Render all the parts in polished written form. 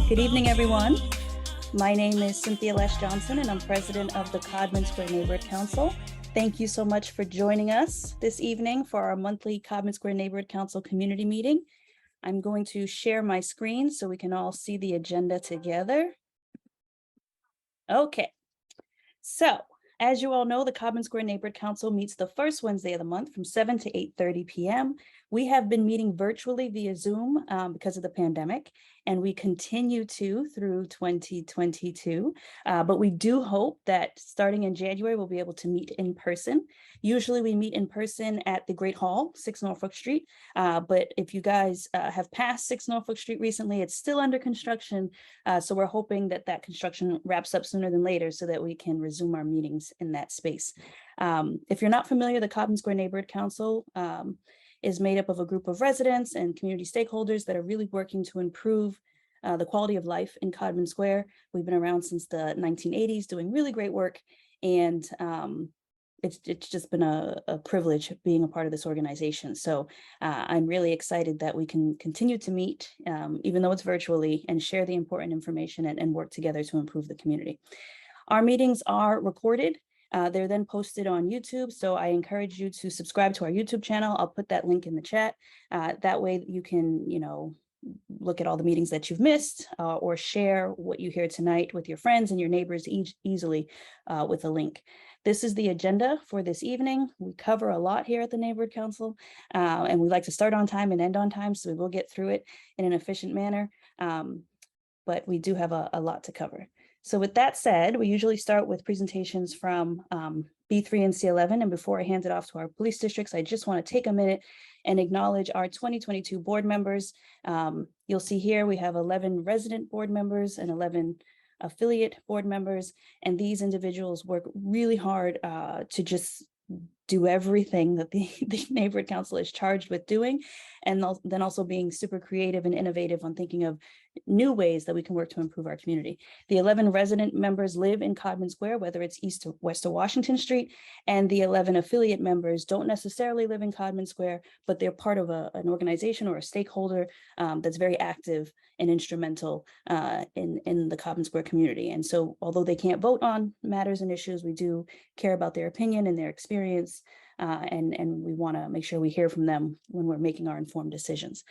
Good evening, everyone. My name is Cynthia Loesch-Johnson, and I'm president of the Codman Square Neighborhood Council. Thank you so much for joining us this evening for our monthly Codman Square Neighborhood Council community meeting. I'm going to share my screen so we can all see the agenda together. Okay, so as you all know, the Codman Square Neighborhood Council meets the first Wednesday of the month from 7 to 8:30 p.m. We have been meeting virtually via Zoom because of the pandemic, and we continue to through 2022. But we do hope that starting in January, we'll be able to meet in person. Usually we meet in person at the Great Hall, 6 Norfolk Street. But if you guys have passed 6 Norfolk Street recently, it's still under construction. So we're hoping that that construction wraps up sooner than later so that we can resume our meetings in that space. If you're not familiar, the Codman Square Neighborhood Council is made up of a group of residents and community stakeholders that are really working to improve the quality of life in Codman Square. We've been around since the 1980s doing really great work, and it's just been a privilege being a part of this organization. So I'm really excited that we can continue to meet, even though it's virtually, and share the important information and work together to improve the community. Our meetings are recorded. They're then posted on YouTube. So I encourage you to subscribe to our YouTube channel. I'll put that link in the chat. That way you can, look at all the meetings that you've missed or share what you hear tonight with your friends and your neighbors easily with a link. This is the agenda for this evening. We cover a lot here at the Neighborhood Council, and we like to start on time and end on time, so we will get through it in an efficient manner. But we do have a lot to cover. So with that said, we usually start with presentations from B3 and C11. And before I hand it off to our police districts, I just want to take a minute and acknowledge our 2022 board members. You'll see here we have 11 resident board members and 11 affiliate board members. And these individuals work really hard to just do everything that the Neighborhood Council is charged with doing, and then also being super creative and innovative on thinking of new ways that we can work to improve our community. The 11 resident members live in Codman Square, whether it's east or west of Washington Street, and the 11 affiliate members don't necessarily live in Codman Square, but they're part of an organization or a stakeholder that's very active and instrumental in the Codman Square community. And so although they can't vote on matters and issues, we do care about their opinion and their experience. And we want to make sure we hear from them when we're making our informed decisions.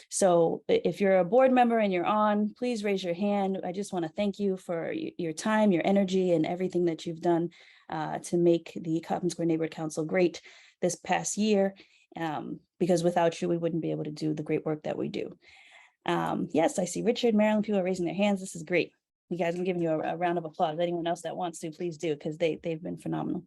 So if you're a board member and you're on, please raise your hand. I just want to thank you for your time, your energy, and everything that you've done to make the Codman Square Neighborhood Council great this past year, because without you, we wouldn't be able to do the great work that we do. Yes, I see Richard, Marilyn, people are raising their hands. This is great. You guys, I'm giving you a round of applause. Anyone else that wants to, please do, because they've been phenomenal.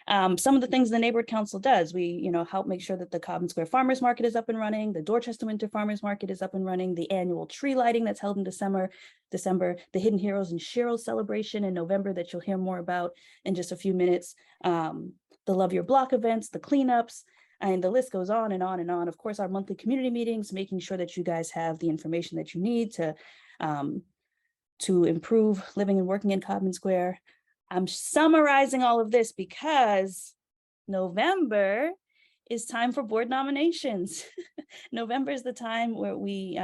Some of the things the Neighborhood Council does, we help make sure that the Codman Square Farmers Market is up and running, the Dorchester Winter Farmers Market is up and running, the annual tree lighting that's held in December, the Hidden Heroes and Sheroes celebration in November that you'll hear more about in just a few minutes, the Love Your Block events, the cleanups, and the list goes on and on and on. Of course, our monthly community meetings, making sure that you guys have the information that you need to improve living and working in Codman Square. I'm summarizing all of this because November is time for board nominations. November is the time where we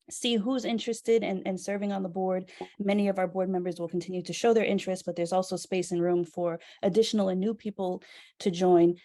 see who's interested in serving on the board. Many of our board members will continue to show their interest, but there's also space and room for additional and new people to join.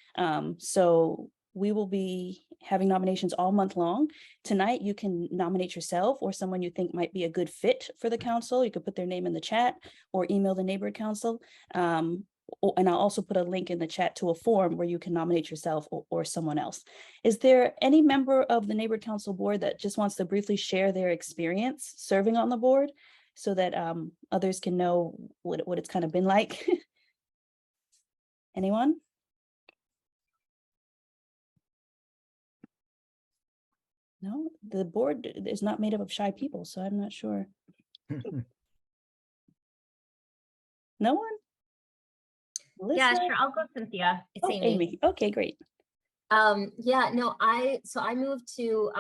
So we will be having nominations all month long. Tonight, you can nominate yourself or someone you think might be a good fit for the council. You could put their name in the chat or email the Neighborhood Council. And I'll also put a link in the chat to a form where you can nominate yourself or someone else. Is there any member of the Neighborhood Council board that just wants to briefly share their experience serving on the board so that others can know what it's kind of been like? Anyone? No, the board is not made up of shy people, so I'm not sure. No one? Melissa? Yeah, sure. I'll go, Cynthia. It's Amy. Okay, great. Yeah, no, I moved to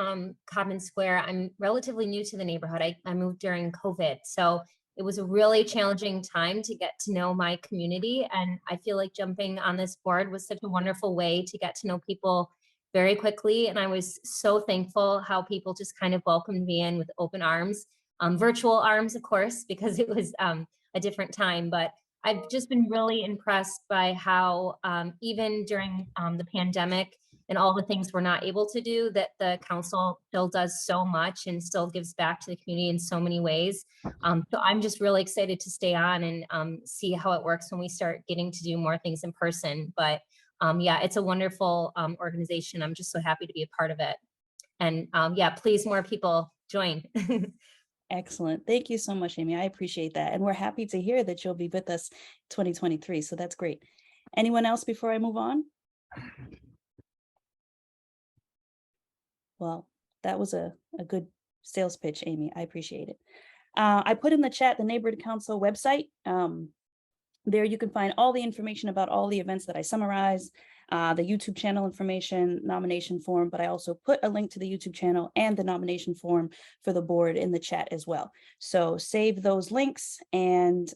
Codman Square. I'm relatively new to the neighborhood. I moved during COVID, so it was a really challenging time to get to know my community. And I feel like jumping on this board was such a wonderful way to get to know people very quickly. And I was so thankful how people just kind of welcomed me in with open arms, virtual arms, of course, because it was a different time. But I've just been really impressed by how even during the pandemic and all the things we're not able to do, that the council still does so much and still gives back to the community in so many ways. So I'm just really excited to stay on and see how it works when we start getting to do more things in person. But yeah, it's a wonderful organization. I'm just so happy to be a part of it. And yeah, please more people join. Excellent. Thank you so much, Amy. I appreciate that. And we're happy to hear that you'll be with us 2023. So that's great. Anyone else before I move on? Well, that was a good sales pitch, Amy. I appreciate it. I put in the chat the Neighborhood Council website. There you can find all the information about all the events that I summarize, the YouTube channel information, nomination form, but I also put a link to the YouTube channel and the nomination form for the board in the chat as well. So save those links and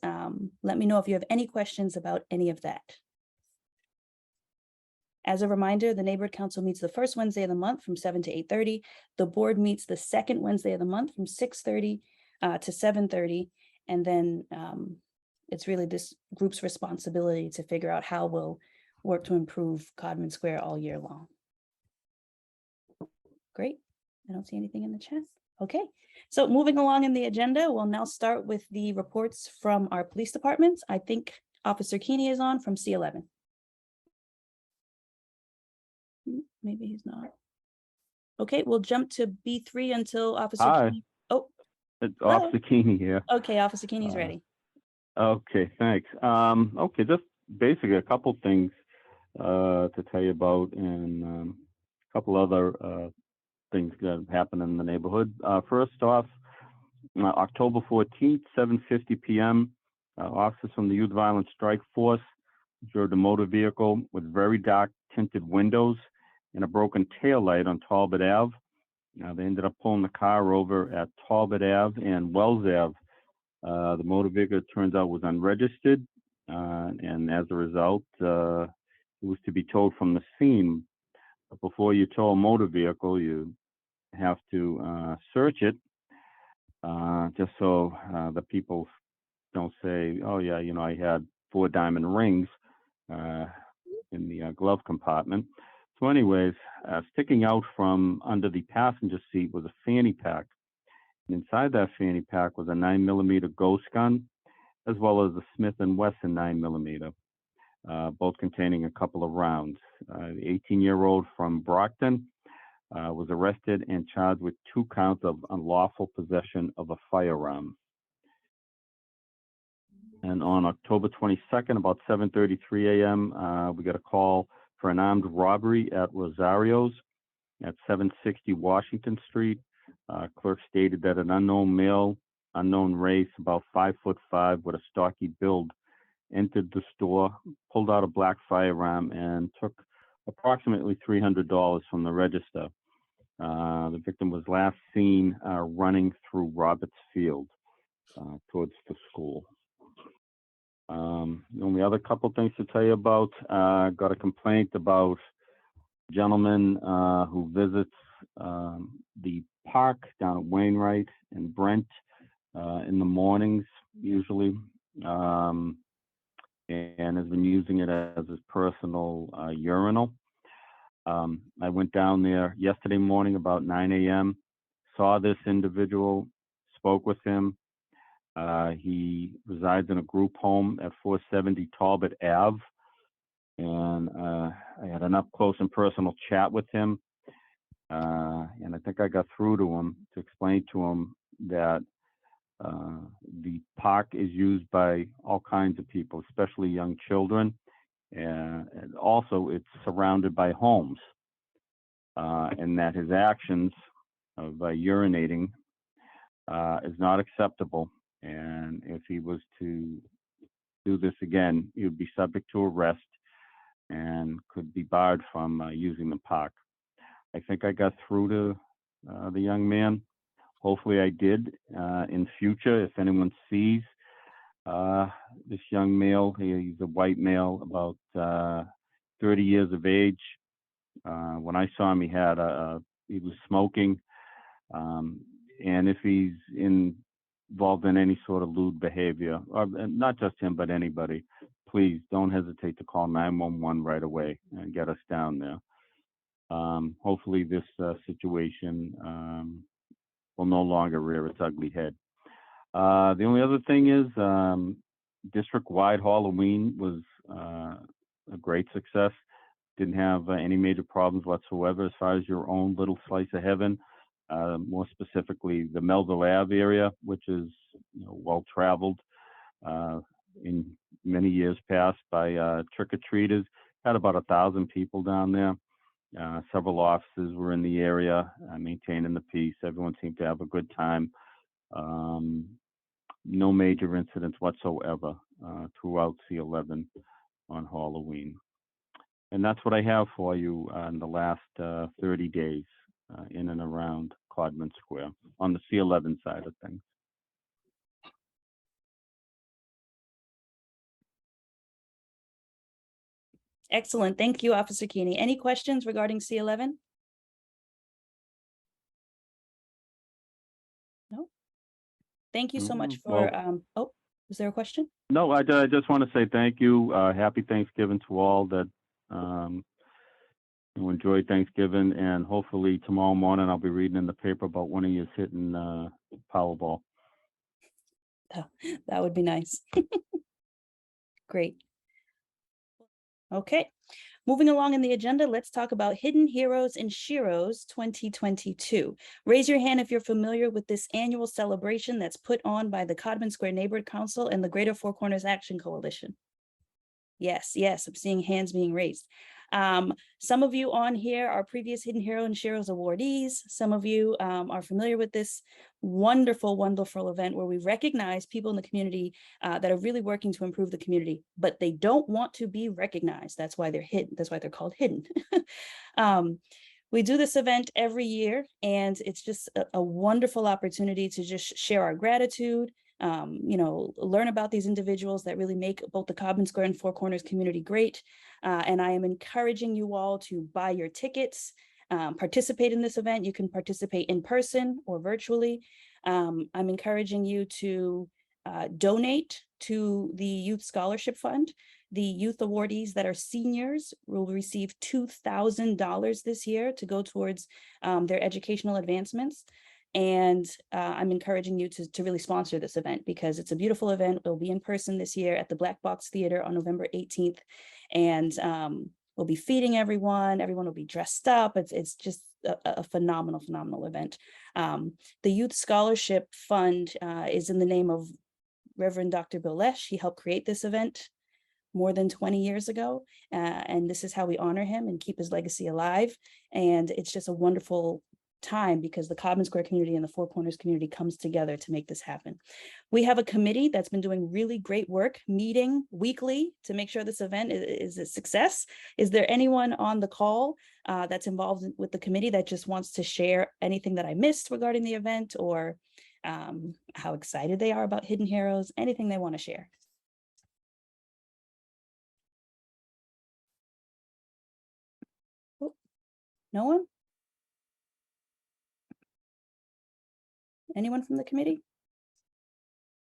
let me know if you have any questions about any of that. As a reminder, the Neighborhood Council meets the first Wednesday of the month from 7 to 8:30. The board meets the second Wednesday of the month from 6:30 to 7:30. And then it's really this group's responsibility to figure out how we'll work to improve Codman Square all year long. Great. I don't see anything in the chat. Okay. So moving along in the agenda, we'll now start with the reports from our police departments. I think Officer Keaney is on from C11. Maybe he's not. Okay, we'll jump to B3 until Officer Hi. Keaney. Oh, It's hello. Officer Keaney here. Okay, Officer Keaney's ready. Okay, thanks. Okay, just basically a couple things to tell you about, and a couple other things that have happened in the neighborhood. First off, October 14th, 7:50 p.m., officers from the Youth Violence Strike Force observed a motor vehicle with very dark tinted windows and a broken taillight on Talbot Ave. They ended up pulling the car over at Talbot Ave and Wells Ave. The motor vehicle, it turns out, was unregistered, and as a result, it was to be towed from the scene. But before you tow a motor vehicle, you have to search it, just so the people don't say, oh yeah, you know, I had 4 diamond rings in the glove compartment. So anyways, sticking out from under the passenger seat was a fanny pack. And inside that fanny pack was a 9mm ghost gun, as well as a Smith & Wesson 9mm, both containing a couple of rounds. The 18-year-old from Brockton was arrested and charged with 2 counts of unlawful possession of a firearm. And on October 22nd, about 7:33 a.m., we got a call for an armed robbery at Rosario's at 760 Washington Street. Clerk stated that an unknown male, unknown race, about 5'5" with a stocky build, entered the store, pulled out a black firearm, and took approximately $300 from the register. The victim was last seen running through Roberts Field towards the school. The only other couple things to tell you about, got a complaint about a gentleman who visits the park down at Wainwright and Brent in the mornings, usually, and has been using it as his personal urinal. I went down there yesterday morning about 9 a.m., saw this individual, spoke with him. He resides in a group home at 470 Talbot Ave, and I had an up close and personal chat with him, and I think I got through to him to explain to him that the park is used by all kinds of people, especially young children, and also it's surrounded by homes, and that his actions of urinating is not acceptable. And if he was to do this again, he would be subject to arrest and could be barred from using the park. I think I got through to the young man. Hopefully I did. In future, if anyone sees this young male, he's a white male, about 30 years of age, When I saw him, he was smoking. And if he's involved in any sort of lewd behavior, or not just him, but anybody, please don't hesitate to call 911 right away and get us down there. Hopefully this situation will no longer rear its ugly head. The only other thing is district-wide Halloween was a great success. Didn't have any major problems whatsoever as far as your own little slice of heaven. More specifically, the Melville Ave area, which is well-traveled in many years past by trick-or-treaters. Had about 1,000 people down there. Several officers were in the area maintaining the peace. Everyone seemed to have a good time. No major incidents whatsoever throughout C11 on Halloween. And that's what I have for you in the last 30 days in and around Codman Square on the C11 side of things. Excellent. Thank you, Officer Keaney. Any questions regarding C11? No? Thank you so much for, oh, is there a question? No, I just want to say thank you. Happy Thanksgiving to all that enjoy Thanksgiving, and hopefully tomorrow morning I'll be reading in the paper about one of you hitting Powerball. That would be nice. Great. Okay, moving along in the agenda, let's talk about Hidden Heroes and Sheroes 2022. Raise your hand if you're familiar with this annual celebration that's put on by the Codman Square Neighborhood Council and the Greater Four Corners Action Coalition. Yes, I'm seeing hands being raised. Some of you on here are previous Hidden Hero and Sheroes awardees. Some of you are familiar with this wonderful, wonderful event where we recognize people in the community that are really working to improve the community, but they don't want to be recognized. That's why they're hidden. That's why they're called hidden. We do this event every year, and it's just a wonderful opportunity to just share our gratitude, learn about these individuals that really make both the Codman Square and Four Corners community great. And I am encouraging you all to buy your tickets, participate in this event. You can participate in person or virtually. I'm encouraging you to donate to the Youth Scholarship Fund. The youth awardees that are seniors will receive $2,000 this year to go towards their educational advancements. And I'm encouraging you to really sponsor this event because it's a beautiful event. It'll be in person this year at the Black Box Theater on November 18th. And we'll be feeding everyone. Everyone will be dressed up. It's just a phenomenal, phenomenal event. The Youth Scholarship Fund is in the name of Reverend Dr. Bill Loesch. He helped create this event more than 20 years ago. And this is how we honor him and keep his legacy alive. And it's just a wonderful time because the Codman Square community and the Four Corners community comes together to make this happen. We have a committee that's been doing really great work, meeting weekly to make sure this event is a success. Is there anyone on the call that's involved with the committee that just wants to share anything that I missed regarding the event, or how excited they are about Hidden Heroes, anything they want to share? Oh, no one? Anyone from the committee?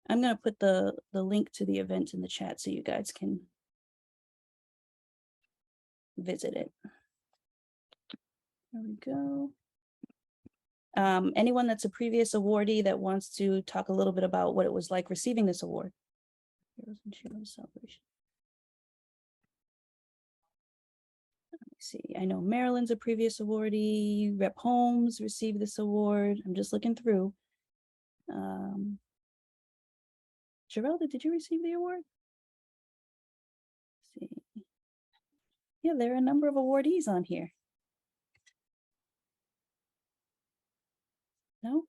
I'm going to put the link to the event in the chat so you guys can visit it. There we go. Anyone that's a previous awardee that wants to talk a little bit about what it was like receiving this award? Heroes and Sheroes celebration. Let me see. I know Maryland's a previous awardee. Rep Holmes received this award. I'm just looking through. Geralda, did you receive the award? Let's see. Yeah, there are a number of awardees on here. No?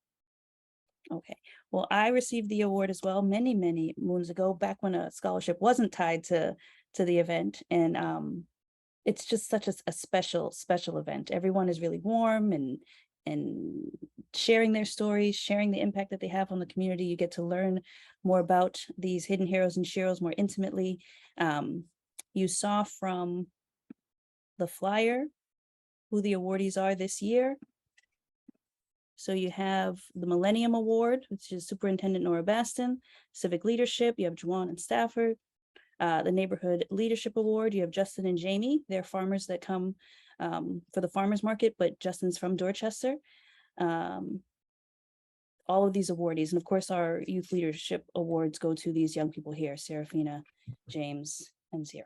Okay. Well, I received the award as well many, many moons ago, back when a scholarship wasn't tied to the event. And it's just such a special, special event. Everyone is really warm and sharing their stories, sharing the impact that they have on the community. You get to learn more about these Hidden Heroes and Sheroes more intimately. You saw from the flyer who the awardees are this year. So you have the Millennium Award, which is Superintendent Nora Baston. Civic Leadership, you have Juwan and Stafford. The Neighborhood Leadership Award, you have Justin and Jamie. They're farmers that come for the farmers market, but Justin's from Dorchester. All of these awardees, and of course our Youth Leadership Awards go to these young people here, Serafina, James, and Zira.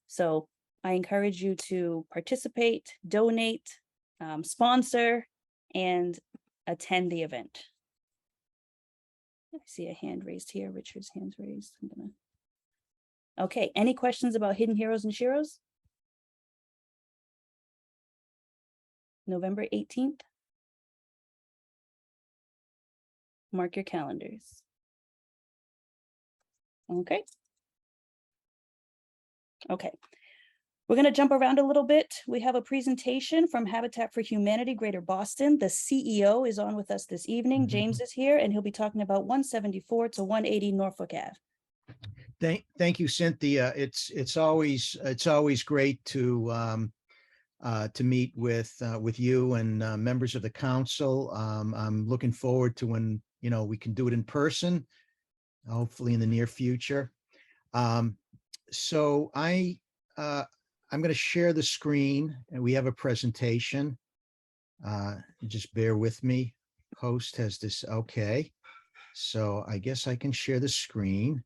So I encourage you to participate, donate, sponsor, and attend the event. I see a hand raised here. Richard's hand's raised. Okay, any questions about Hidden Heroes and Sheroes? November 18th. Mark your calendars. Okay. Okay. We're going to jump around a little bit. We have a presentation from Habitat for Humanity Greater Boston. The CEO is on with us this evening. James is here, and he'll be talking about 174 to 180 Norfolk Ave. Thank you, Cynthia. It's always great to meet with you and members of the council. I'm looking forward to when we can do it in person, hopefully in the near future. So I'm going to share the screen, and we have a presentation. Just bear with me. Host has this. Okay, so I guess I can share the screen.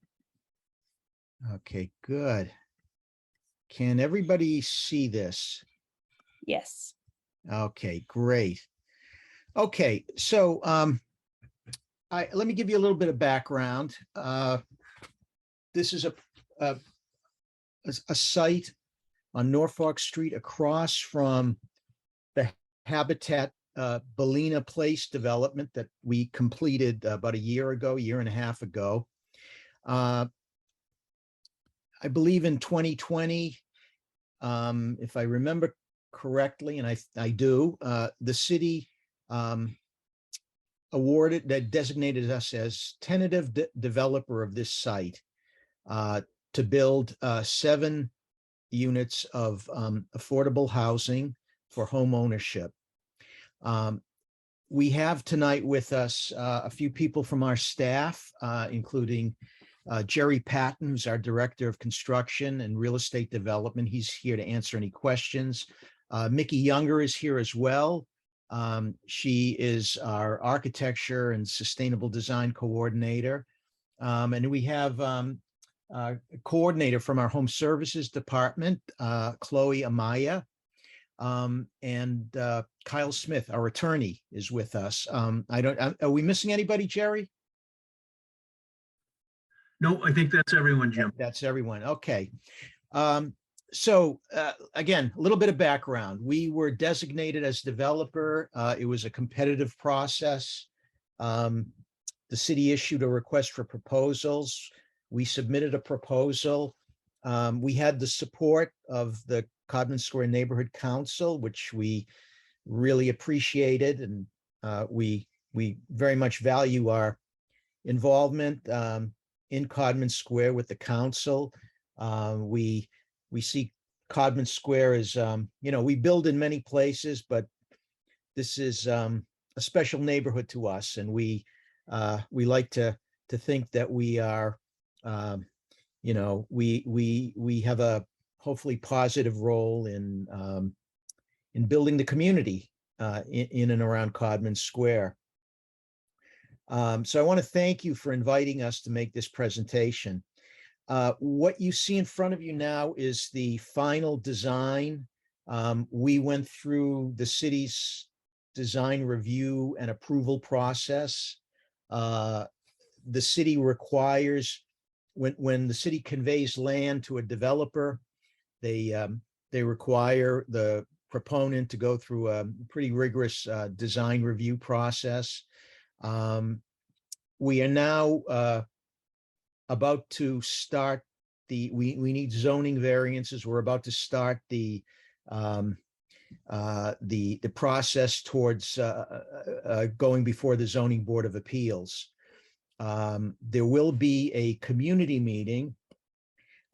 Okay, good. Can everybody see this? Yes. Okay, great. Okay, so let me give you a little bit of background. This is a site on Norfolk Street across from the Habitat Ballina Place development that we completed about a year and a half ago. I believe in 2020, if I remember correctly, and I do, the city designated us as tentative developer of this site to build 7 units of affordable housing for home ownership. We have tonight with us a few people from our staff, including Jerry Patton, who's our Director of Construction and Real Estate Development. He's here to answer any questions. Mickey Younger is here as well. She is our Architecture and Sustainable Design Coordinator. And we have a coordinator from our Home Services Department, Chloe Amaya. And Kyle Smith, our attorney, is with us. Are we missing anybody, Jerry? No, I think that's everyone, Jim. That's everyone. Okay. So again, a little bit of background. We were designated as developer. It was a competitive process. The city issued a request for proposals. We submitted a proposal. We had the support of the Codman Square Neighborhood Council, which we really appreciated, and we very much value our involvement in Codman Square with the council. We see Codman Square as we build in many places, but this is a special neighborhood to us, and we like to think that we are we have a hopefully positive role in building the community in and around Codman Square. So I want to thank you for inviting us to make this presentation. What you see in front of you now is the final design. We went through the city's design review and approval process. The city requires, when the city conveys land to a developer, they require the proponent to go through a pretty rigorous design review process. We are now about to start we need zoning variances. We're about to start the process towards going before the Zoning Board of Appeals. There will be a community meeting,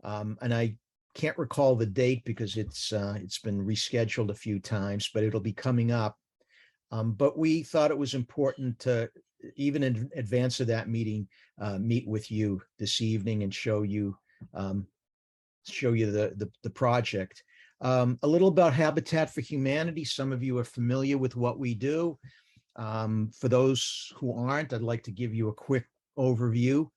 and I can't recall the date because it's been rescheduled a few times, but it'll be coming up. But we thought it was important to, even in advance of that meeting, meet with you this evening and show you the project. A little about Habitat for Humanity. Some of you are familiar with what we do. For those who aren't, I'd like to give you a quick overview.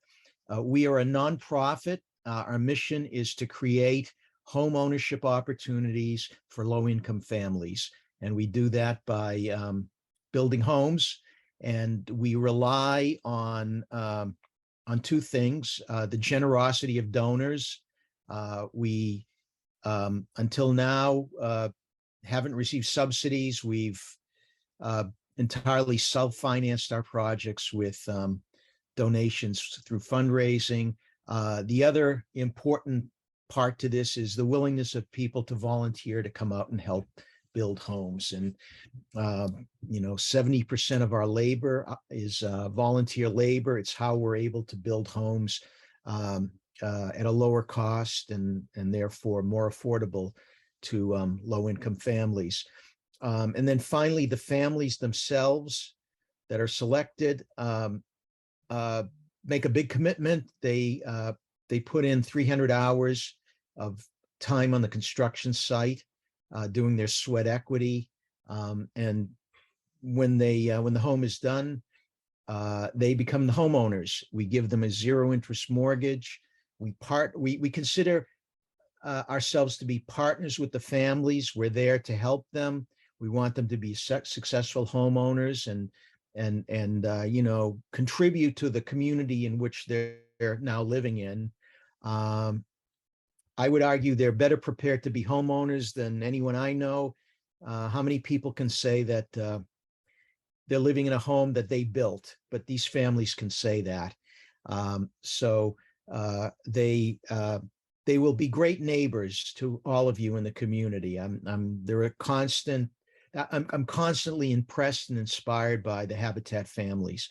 We are a nonprofit. Our mission is to create home ownership opportunities for low-income families. And we do that by building homes. And we rely on two things: the generosity of donors. We, until now, haven't received subsidies. We've entirely self-financed our projects with donations through fundraising. The other important part to this is the willingness of people to volunteer to come out and help build homes. And 70% of our labor is volunteer labor. It's how we're able to build homes at a lower cost and therefore more affordable to low-income families. And then finally, the families themselves that are selected make a big commitment. They put in 300 hours of time on the construction site, doing their sweat equity. And when the home is done, they become the homeowners. We give them a zero interest mortgage. We consider ourselves to be partners with the families. We're there to help them. We want them to be successful homeowners and contribute to the community in which they're now living in. I would argue they're better prepared to be homeowners than anyone I know. How many people can say that they're living in a home that they built? But these families can say that. So they will be great neighbors to all of you in the community. I'm constantly impressed and inspired by the Habitat families.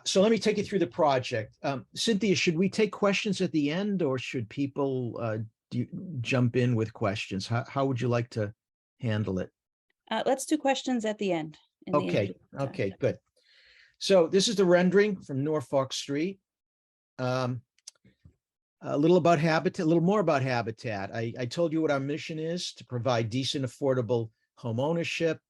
So let me take you through the project. Cynthia, should we take questions at the end, or should people jump in with questions? How would you like to handle it? Let's do questions at the end. Okay, good. So this is the rendering from Norfolk Street. A little more about Habitat. I told you what our mission is: to provide decent, affordable home ownership.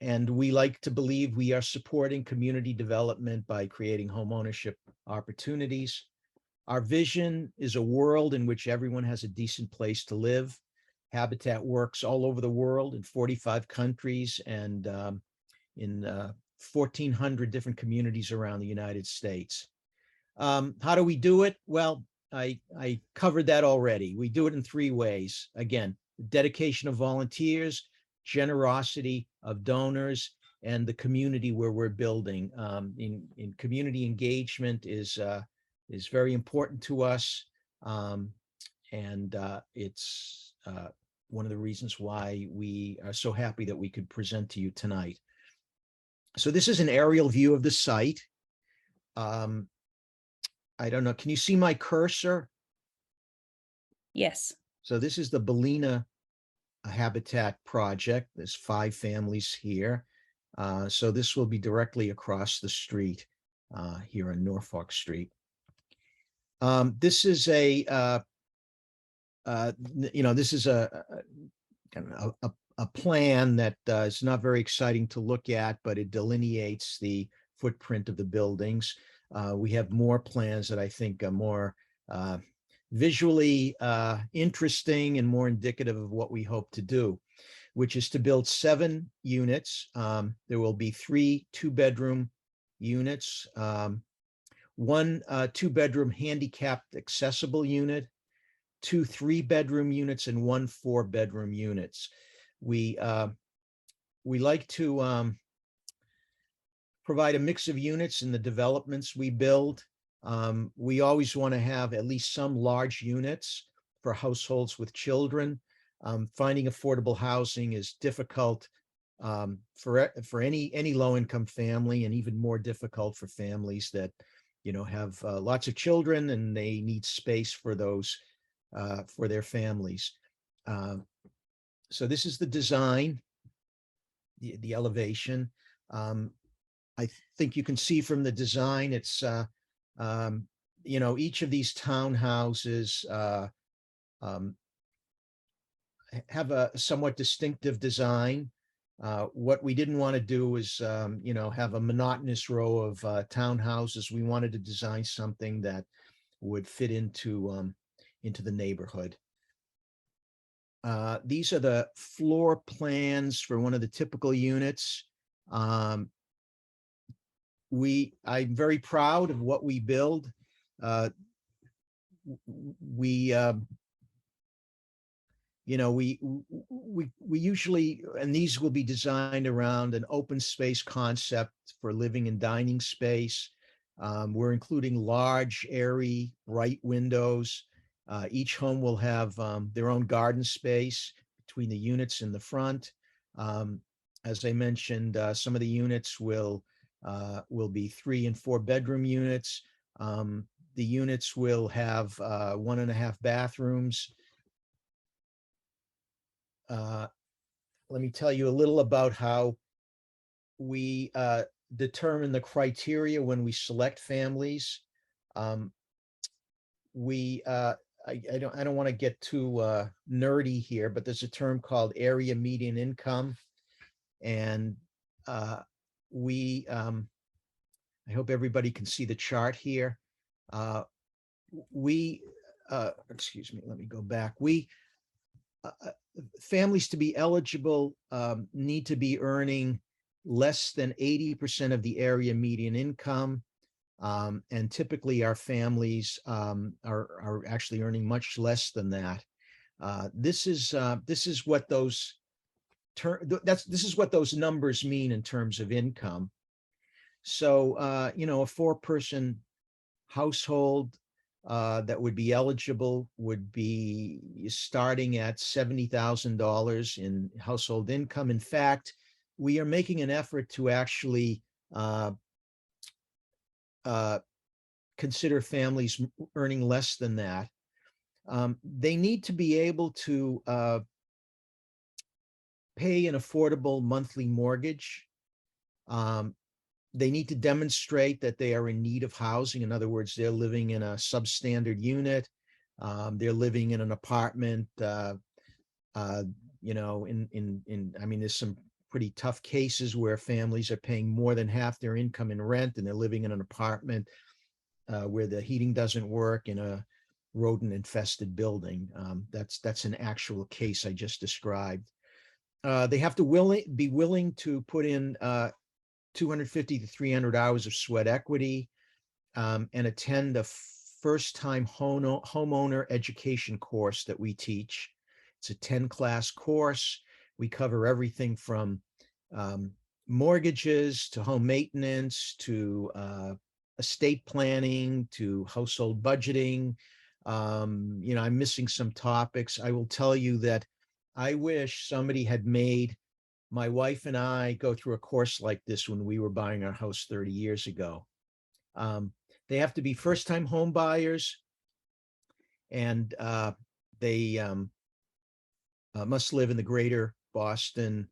And we like to believe we are supporting community development by creating home ownership opportunities. Our vision is a world in which everyone has a decent place to live. Habitat works all over the world in 45 countries and in 1,400 different communities around the United States. How do we do it? Well, I covered that already. We do it in 3 ways. Again, dedication of volunteers, generosity of donors, and the community where we're building. In community engagement is very important to us, and it's one of the reasons why we are so happy that we could present to you tonight. So this is an aerial view of the site. I don't know, can you see my cursor? Yes. So this is the Ballina Habitat project. There's 5 families here. So this will be directly across the street here on Norfolk Street. This is a plan that is not very exciting to look at, but it delineates the footprint of the buildings. We have more plans that I think are more visually interesting and more indicative of what we hope to do, which is to build 7 units. There will be 3 2-bedroom units, 1 2-bedroom handicapped accessible unit, 2 3-bedroom units, and 1 4-bedroom units. We like to provide a mix of units in the developments we build. We always want to have at least some large units for households with children. Finding affordable housing is difficult for any low-income family, and even more difficult for families that have lots of children and they need space for those for their families. So this is the design, the elevation. I think you can see from the design, it's, you know, each of these townhouses have a somewhat distinctive design. What we didn't want to do is, you know, have a monotonous row of townhouses. We wanted to design something that would fit into the neighborhood. These are the floor plans for one of the typical units. I'm very proud of what we build. You know, we usually, and these will be designed around an open space concept for living and dining space. We're including large, airy, bright windows. Each home will have their own garden space between the units in the front. As I mentioned, some of the units will be 3 and 4 bedroom units. The units will have 1.5 bathrooms. Let me tell you a little about how we determine the criteria when we select families. I don't want to get too nerdy here, but there's a term called area median income, and I hope everybody can see the chart here. Excuse me, let me go back. Families to be eligible need to be earning less than 80% of the area median income. And typically our families are actually earning much less than that. This is what those numbers mean in terms of income. So you know, a 4-person household that would be eligible would be starting at $70,000 in household income. In fact, we are making an effort to actually consider families earning less than that. They need to be able to pay an affordable monthly mortgage. They need to demonstrate that they are in need of housing. In other words, they're living in a substandard unit. They're living in an apartment. You know, I mean, there's some pretty tough cases where families are paying more than half their income in rent, and they're living in an apartment where the heating doesn't work in a rodent-infested building. That's an actual case I just described. They have to be willing to put in 250 to 300 hours of sweat equity, and attend a first-time homeowner education course that we teach. It's a 10-class course. We cover everything from mortgages to home maintenance to estate planning to household budgeting. You know, I'm missing some topics. I will tell you that I wish somebody had made my wife and I go through a course like this when we were buying our house 30 years ago. They have to be first-time home buyers, and they must live in the greater Boston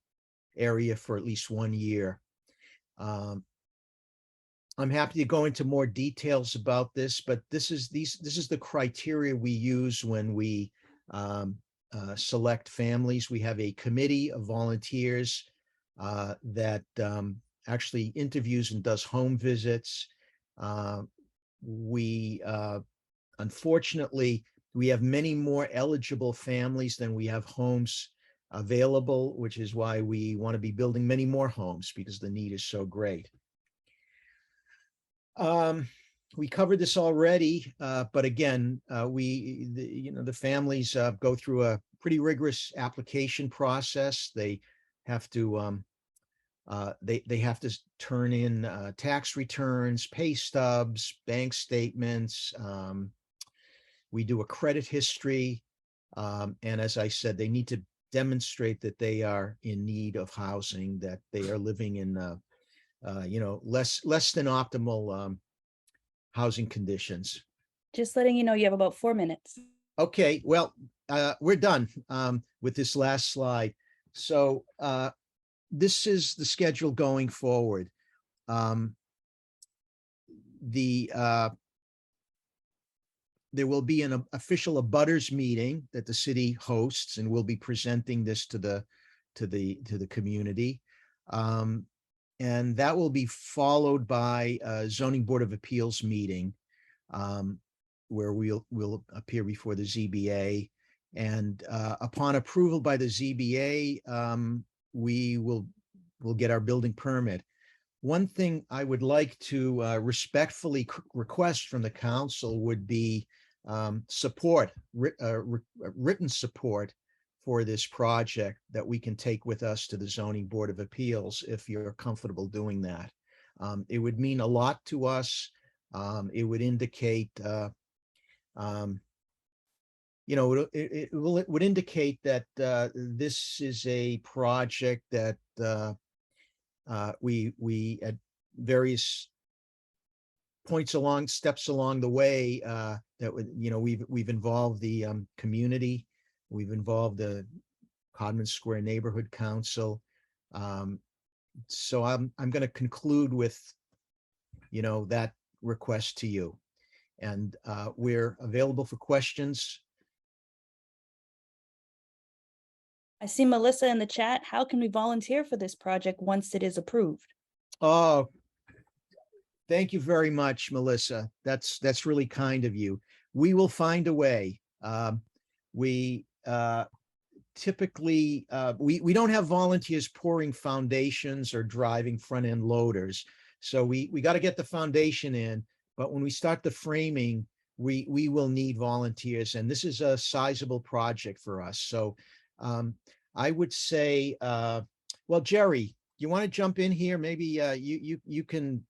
area for at least 1 year. I'm happy to go into more details about this, but this is the criteria we use when we select families. We have a committee of volunteers that actually interviews and does home visits. Unfortunately, we have many more eligible families than we have homes available, which is why we want to be building many more homes, because the need is so great. We covered this already, but again, the families go through a pretty rigorous application process. They have to they have to turn in tax returns, pay stubs, bank statements. We do a credit history, and as I said, they need to demonstrate that they are in need of housing, that they are living in less than optimal housing conditions. Just letting you know, you have about 4 minutes. Okay, well, we're done with this last slide. So this is the schedule going forward. There will be an official abutters meeting that the city hosts, and we'll be presenting this to the community. And that will be followed by a zoning board of appeals meeting, where we'll appear before the ZBA. And upon approval by the ZBA, we'll get our building permit. One thing I would like to respectfully request from the council would be support, written support for this project that we can take with us to the zoning board of appeals, if you're comfortable doing that. It would mean a lot to us. It would indicate, it would indicate that this is a project that we at various steps along the way, that would, we've involved the community, we've involved the Codman Square Neighborhood Council. So I'm going to conclude with, that request to you, and we're available for questions. I see Melissa in the chat. How can we volunteer for this project once it is approved? Oh, thank you very much, Melissa. That's really kind of you. We will find a way. We typically, we don't have volunteers pouring foundations or driving front end loaders. So we got to get the foundation in, but when we start the framing, we will need volunteers, and this is a sizable project for us. So I would say, well, Jerry, you want to jump in here? Maybe you can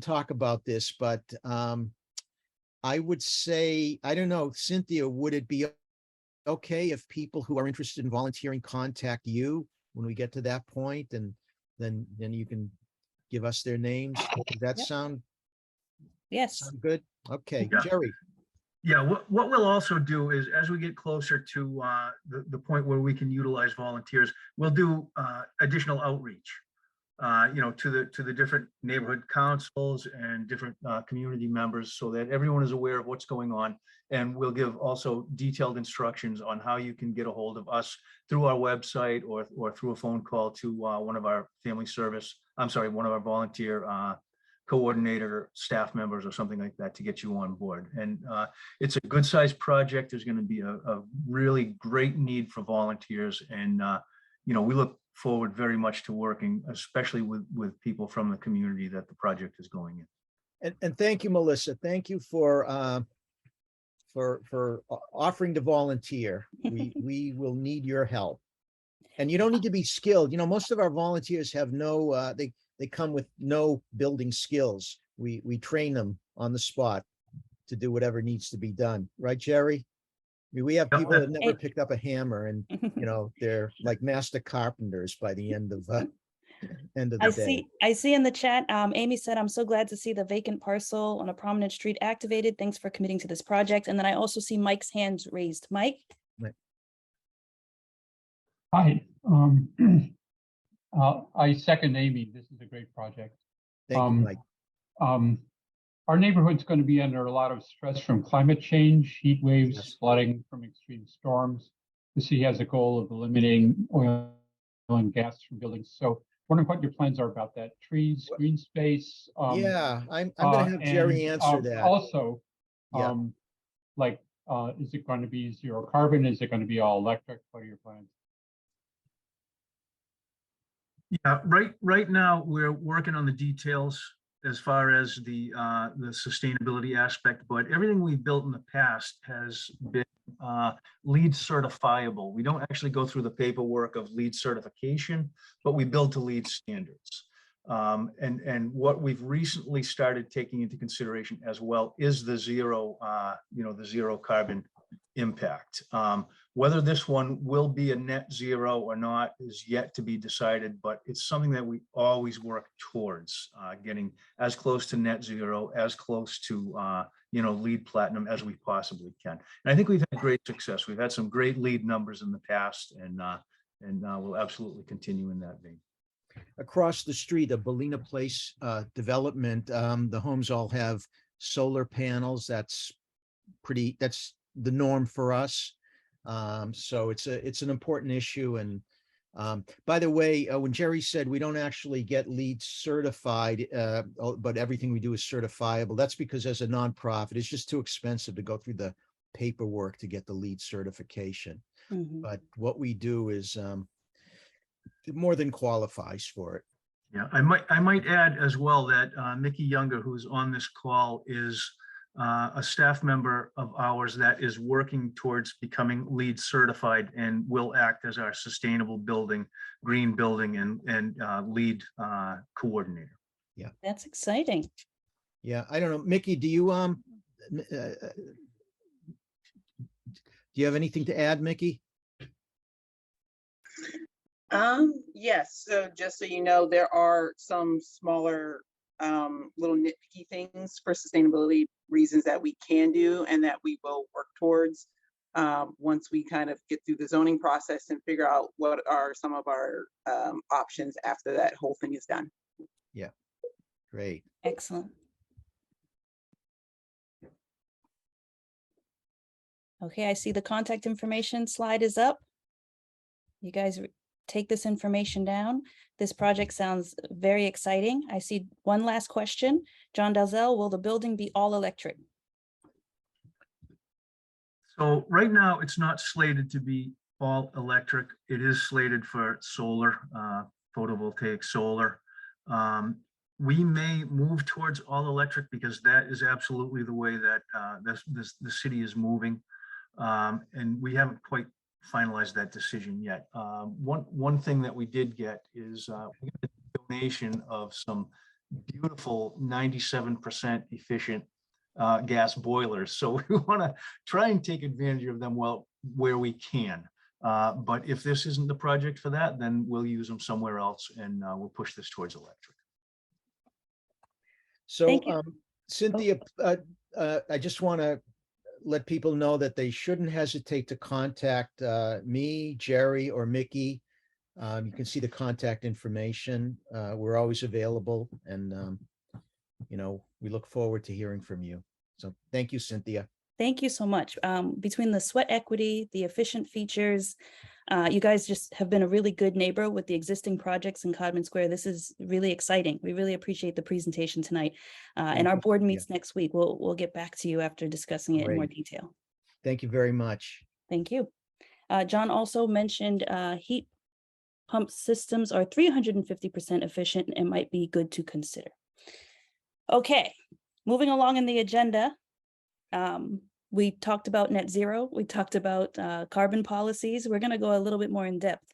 talk about this, but I would say, I don't know, Cynthia, would it be okay if people who are interested in volunteering contact you when we get to that point, and then you can give us their names? Does that sound good? Okay, Yeah. Jerry. Yeah, what we'll also do is, as we get closer to the point where we can utilize volunteers, we'll do additional outreach, to the different neighborhood councils and different community members, so that everyone is aware of what's going on. And we'll give also detailed instructions on how you can get a hold of us through our website or through a phone call to one of our one of our volunteer coordinator staff members or something like that to get you on board. And it's a good sized project. There's going to be a really great need for volunteers. And, we look forward very much to working, especially with people from the community that the project is going in. And thank you, Melissa. Thank you for offering to volunteer. We will need your help. And you don't need to be skilled. Most of our volunteers have no, they come with no building skills. We train them on the spot to do whatever needs to be done. Right, Jerry? I mean, we have people that never picked up a hammer, and they're like master carpenters by the end of the day. I see in the chat, Amy said, "I'm so glad to see the vacant parcel on a prominent street activated. Thanks for committing to this project." And then I also see Mike's hands raised. Mike? Hi. I second Amy. This is a great project. Thank you, Mike. Our neighborhood's going to be under a lot of stress from climate change, heat waves, Yes. flooding from extreme storms. The city has a goal of eliminating oil and gas from buildings. So wondering what your plans are about that. Trees, green space. Yeah, I'm going to have Jerry answer that. Also, Yeah. Is it going to be zero carbon? Is it going to be all electric? What are your plans? Yeah, right now we're working on the details as far as the sustainability aspect, but everything we've built in the past has been LEED certifiable. We don't actually go through the paperwork of LEED certification, but we build to LEED standards. And what we've recently started taking into consideration as well is the zero carbon impact. Whether this one will be a net zero or not is yet to be decided, but it's something that we always work towards, getting as close to net zero, as close to LEED Platinum as we possibly can. And I think we've had great success. We've had some great LEED numbers in the past, and we'll absolutely continue in that vein. Across the street, the Bellina Place development, the homes all have solar panels. That's the norm for us. So it's an important issue. And by the way, when Jerry said we don't actually get LEED certified, but everything we do is certifiable, that's because as a nonprofit, it's just too expensive to go through the paperwork to get the LEED certification. But what we do is more than qualifies for it. Yeah, I might add as well that Mickey Younger, who's on this call, is a staff member of ours that is working towards becoming LEED certified and will act as our sustainable building, green building, and LEED coordinator. Yeah, that's exciting. Yeah, I don't know, Mickey, do you have anything to add, Mickey? Yes, so just so you know, there are some smaller little nitpicky things for sustainability reasons that we can do and that we will work towards once we kind of get through the zoning process and figure out what are some of our options after that whole thing is done. Yeah, great. Excellent. Okay, I see the contact information slide is up. You guys take this information down. This project sounds very exciting. I see one last question. John Dalzell, will the building be all electric? So right now it's not slated to be all electric. It is slated for solar, photovoltaic solar. We may move towards all electric because that is absolutely the way that the city is moving. And we haven't quite finalized that decision yet. One thing that we did get is we got a donation of some beautiful 97% efficient gas boilers. So we want to try and take advantage of them where we can. But if this isn't the project for that, then we'll use them somewhere else, and we'll push this towards electric. So Cynthia, I just want to let people know that they shouldn't hesitate to contact me, Jerry, or Mickey. You can see the contact information. We're always available, and we look forward to hearing from you. So thank you, Cynthia. Thank you so much. Between the sweat equity, the efficient features, you guys just have been a really good neighbor with the existing projects in Codman Square. This is really exciting. We really appreciate the presentation tonight. And our board meets next week. We'll get back to you after discussing it in more detail. Thank you very much. Thank you. John also mentioned heat pump systems are 350% efficient and might be good to consider. Okay, moving along in the agenda. We talked about net zero. We talked about carbon policies. We're going to go a little bit more in depth.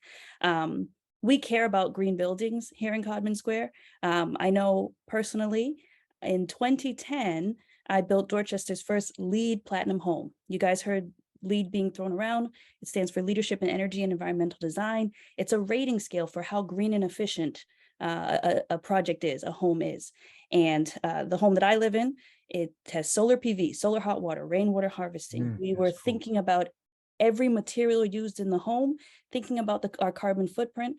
We care about green buildings here in Codman Square. I know personally, in 2010, I built Dorchester's first LEED Platinum home. You guys heard LEED being thrown around. It stands for Leadership in Energy and Environmental Design. It's a rating scale for how green and efficient a project is, a home is. And the home that I live in, it has solar PV, solar hot water, rainwater harvesting. We were thinking about every material used in the home, thinking about our carbon footprint,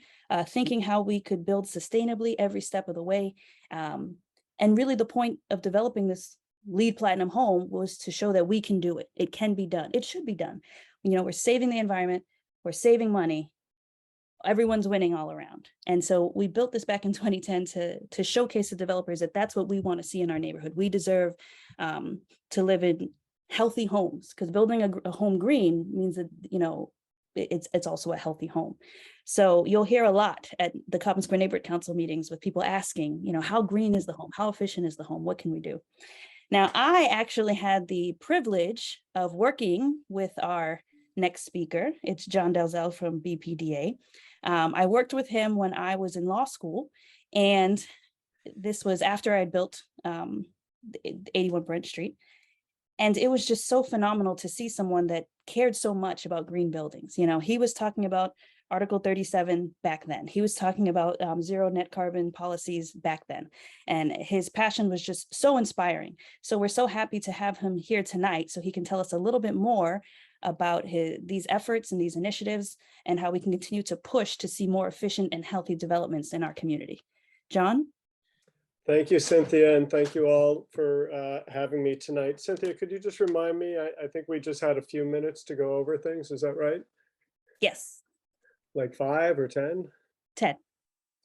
thinking how we could build sustainably every step of the way. And really the point of developing this LEED Platinum home was to show that we can do it. It can be done. It should be done. We're saving the environment, we're saving money, everyone's winning all around. And so we built this back in 2010 to showcase the developers that that's what we want to see in our neighborhood. We deserve to live in healthy homes, because building a home green means that, it's also a healthy home. So you'll hear a lot at the Codman Square Neighborhood Council meetings with people asking, how green is the home? How efficient is the home? What can we do? Now, I actually had the privilege of working with our next speaker. It's John Dalzell from BPDA. I worked with him when I was in law school, and this was after I'd built 81 Brent Street. And it was just so phenomenal to see someone that cared so much about green buildings. You know, he was talking about Article 37 back then. He was talking about zero net carbon policies back then. And his passion was just so inspiring. So we're so happy to have him here tonight so he can tell us a little bit more about these efforts and these initiatives and how we can continue to push to see more efficient and healthy developments in our community. John? Thank you, Cynthia, and thank you all for having me tonight. Cynthia, could you just remind me, I think we just had a few minutes to go over things, is that right? Yes. Like 5 or 10? 10.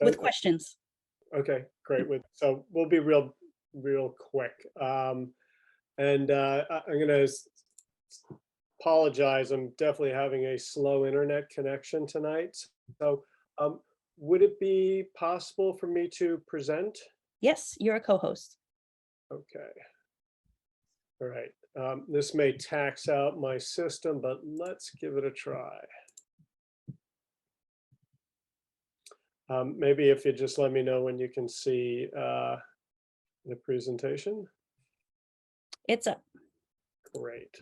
With questions. Okay, great. So we'll be real quick. I'm gonna apologize. I'm definitely having a slow internet connection tonight. So would it be possible for me to present? Yes, you're a co-host. Okay. All right. This may tax out my system, but let's give it a try. Maybe if you just let me know when you can see the presentation. It's up. Great.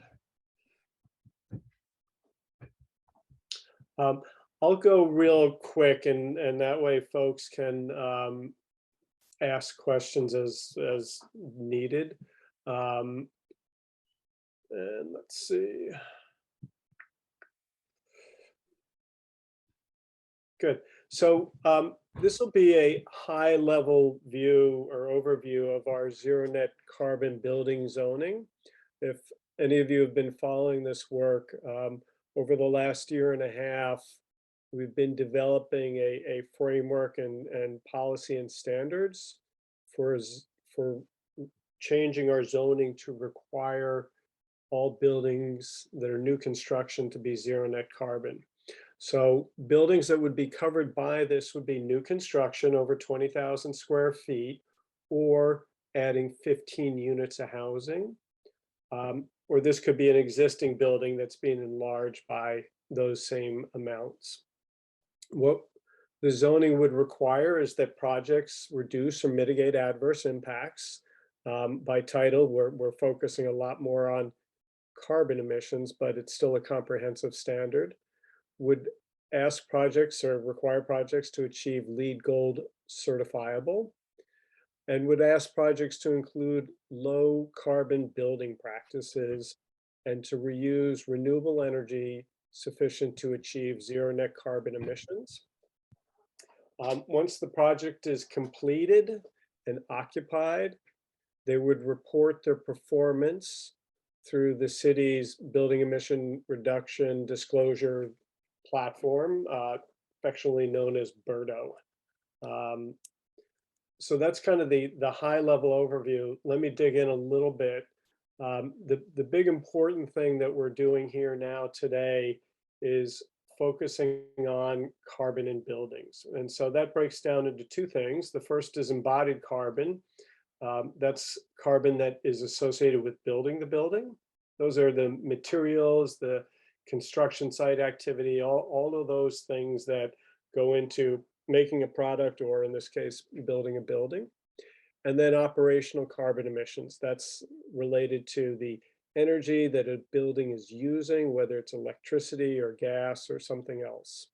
I'll go real quick, and that way folks can ask questions as needed. And let's see. Good. So this will be a high level view or overview of our zero net carbon building zoning. If any of you have been following this work, over the last year and a half, we've been developing a framework and policy and standards for changing our zoning to require all buildings that are new construction to be zero net carbon. So buildings that would be covered by this would be new construction over 20,000 square feet, or adding 15 units of housing. Or this could be an existing building that's being enlarged by those same amounts. What the zoning would require is that projects reduce or mitigate adverse impacts. By title, we're focusing a lot more on carbon emissions, but it's still a comprehensive standard. Would ask projects or require projects to achieve LEED Gold certifiable, and would ask projects to include low carbon building practices and to reuse renewable energy sufficient to achieve zero net carbon emissions. Once the project is completed and occupied, they would report their performance through the city's building emission reduction disclosure platform, affectionately known as BERDO. So that's kind of the high level overview. Let me dig in a little bit. The big important thing that we're doing here now today is focusing on carbon in buildings. And so that breaks down into two things. The first is embodied carbon. That's carbon that is associated with building the building. Those are the materials, the construction site activity, all of those things that go into making a product, or in this case, building a building. And then operational carbon emissions. That's related to the energy that a building is using, whether it's electricity or gas or something else.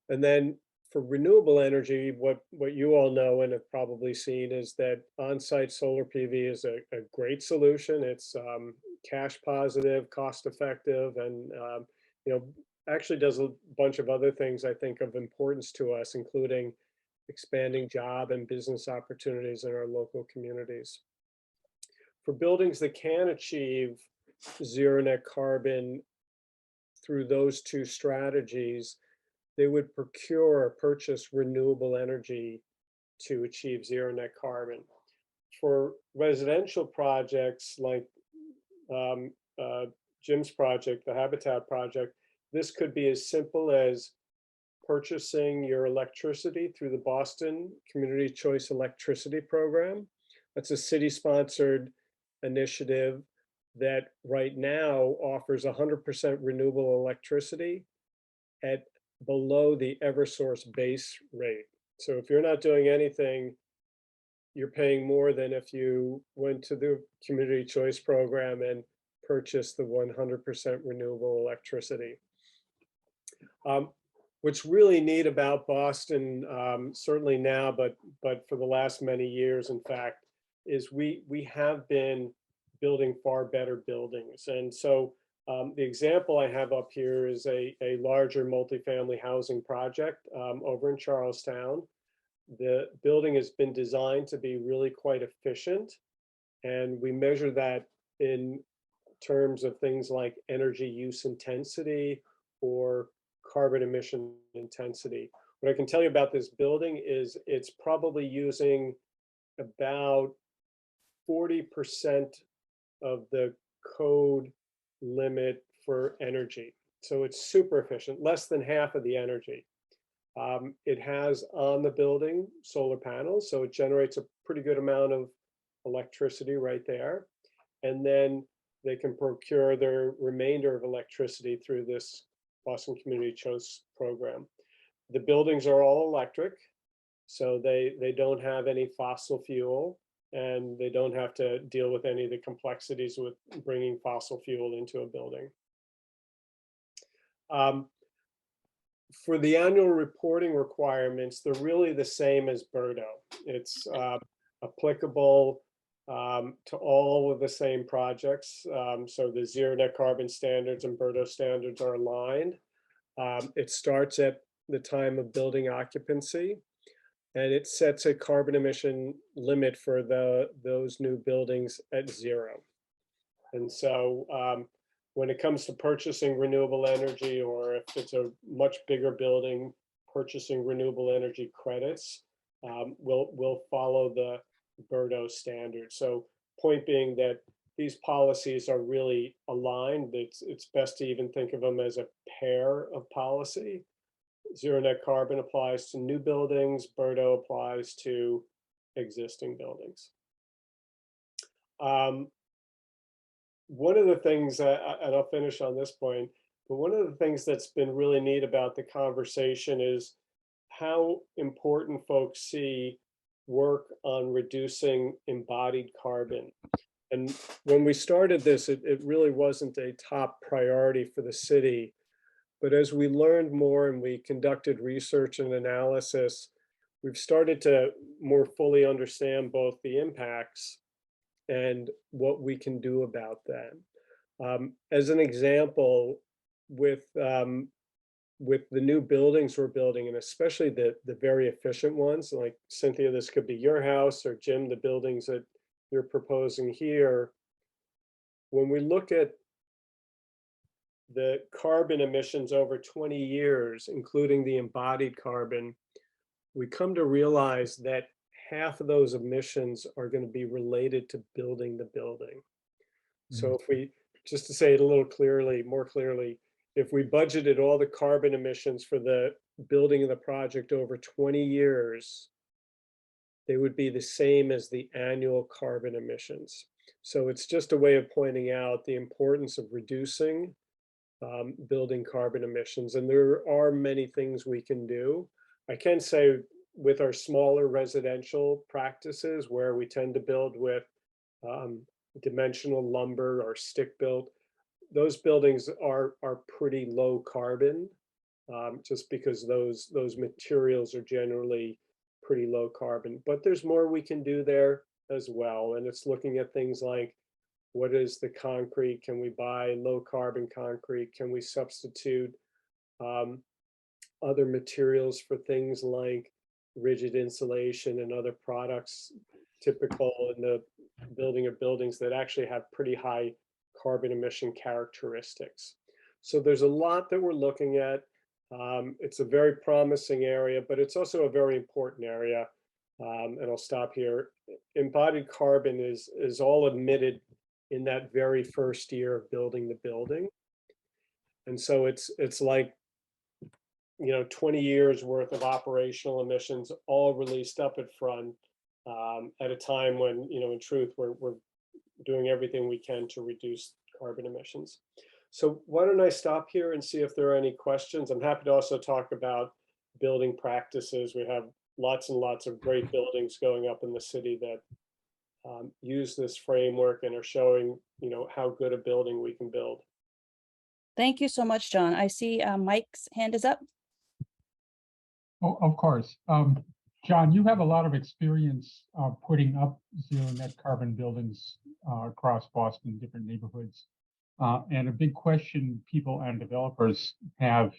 And then for renewable energy, what you all know and have probably seen is that on-site solar PV is a great solution. It's cash positive, cost effective, and actually does a bunch of other things I think of importance to us, including expanding job and business opportunities in our local communities. For buildings that can achieve zero net carbon through those two strategies, they would procure or purchase renewable energy to achieve zero net carbon. For residential projects like Jim's project, the Habitat project, this could be as simple as purchasing your electricity through the Boston Community Choice Electricity Program. That's a city-sponsored initiative that right now offers 100% renewable electricity at below the Eversource base rate. So if you're not doing anything you're paying more than if you went to the community choice program and purchased the 100% renewable electricity. What's really neat about Boston, certainly now, but for the last many years, in fact, is we have been building far better buildings. And so the example I have up here is a larger multifamily housing project over in Charlestown. The building has been designed to be really quite efficient, and we measure that in terms of things like energy use intensity or carbon emission intensity. What I can tell you about this building is it's probably using about 40% of the code limit for energy. So it's super efficient, less than half of the energy. It has on the building solar panels, so it generates a pretty good amount of electricity right there. And then they can procure their remainder of electricity through this Boston Community Choice program. The buildings are all electric, so they don't have any fossil fuel, and they don't have to deal with any of the complexities with bringing fossil fuel into a building. For the annual reporting requirements, they're really the same as BPDA. It's applicable to all of the same projects. So the zero net carbon standards and BPDA standards are aligned. It starts at the time of building occupancy, and it sets a carbon emission limit for those new buildings at 0. And so when it comes to purchasing renewable energy, or if it's a much bigger building, purchasing renewable energy credits, we'll follow the BPDA standards. So point being that these policies are really aligned. It's best to even think of them as a pair of policy. Zero net carbon applies to new buildings, BPDA applies to existing buildings. One of the things, and I'll finish on this point, but one of the things that's been really neat about the conversation is how important folks see work on reducing embodied carbon. And when we started this, it really wasn't a top priority for the city. But as we learned more and we conducted research and analysis, we've started to more fully understand both the impacts and what we can do about that. As an example, with the new buildings we're building, and especially the very efficient ones, like Cynthia, this could be your house, or Jim, the buildings that you're proposing here. When we look at the carbon emissions over 20 years, including the embodied carbon, we come to realize that half of those emissions are going to be related to building the building. So if we, just to say it a little more clearly, if we budgeted all the carbon emissions for the building of the project over 20 years, they would be the same as the annual carbon emissions. So it's just a way of pointing out the importance of reducing building carbon emissions. And there are many things we can do. I can say with our smaller residential practices, where we tend to build with dimensional lumber or stick built, those buildings are pretty low carbon, just because those materials are generally pretty low carbon. But there's more we can do there as well. And it's looking at things like, what is the concrete? Can we buy low carbon concrete? Can we substitute other materials for things like rigid insulation and other products typical in the building of buildings that actually have pretty high carbon emission characteristics? So there's a lot that we're looking at. It's a very promising area, but it's also a very important area. And I'll stop here. Embodied carbon is all admitted in that very first year of building the building. And so it's like, 20 years worth of operational emissions all released up at front at a time when, in truth, we're doing everything we can to reduce carbon emissions. So why don't I stop here and see if there are any questions? I'm happy to also talk about building practices. We have lots and lots of great buildings going up in the city that use this framework and are showing, how good a building we can build. Thank you so much, John. I see Mike's hand is up. Oh, of course. John, you have a lot of experience putting up zero net carbon buildings across Boston, different neighborhoods. And a big question people and developers have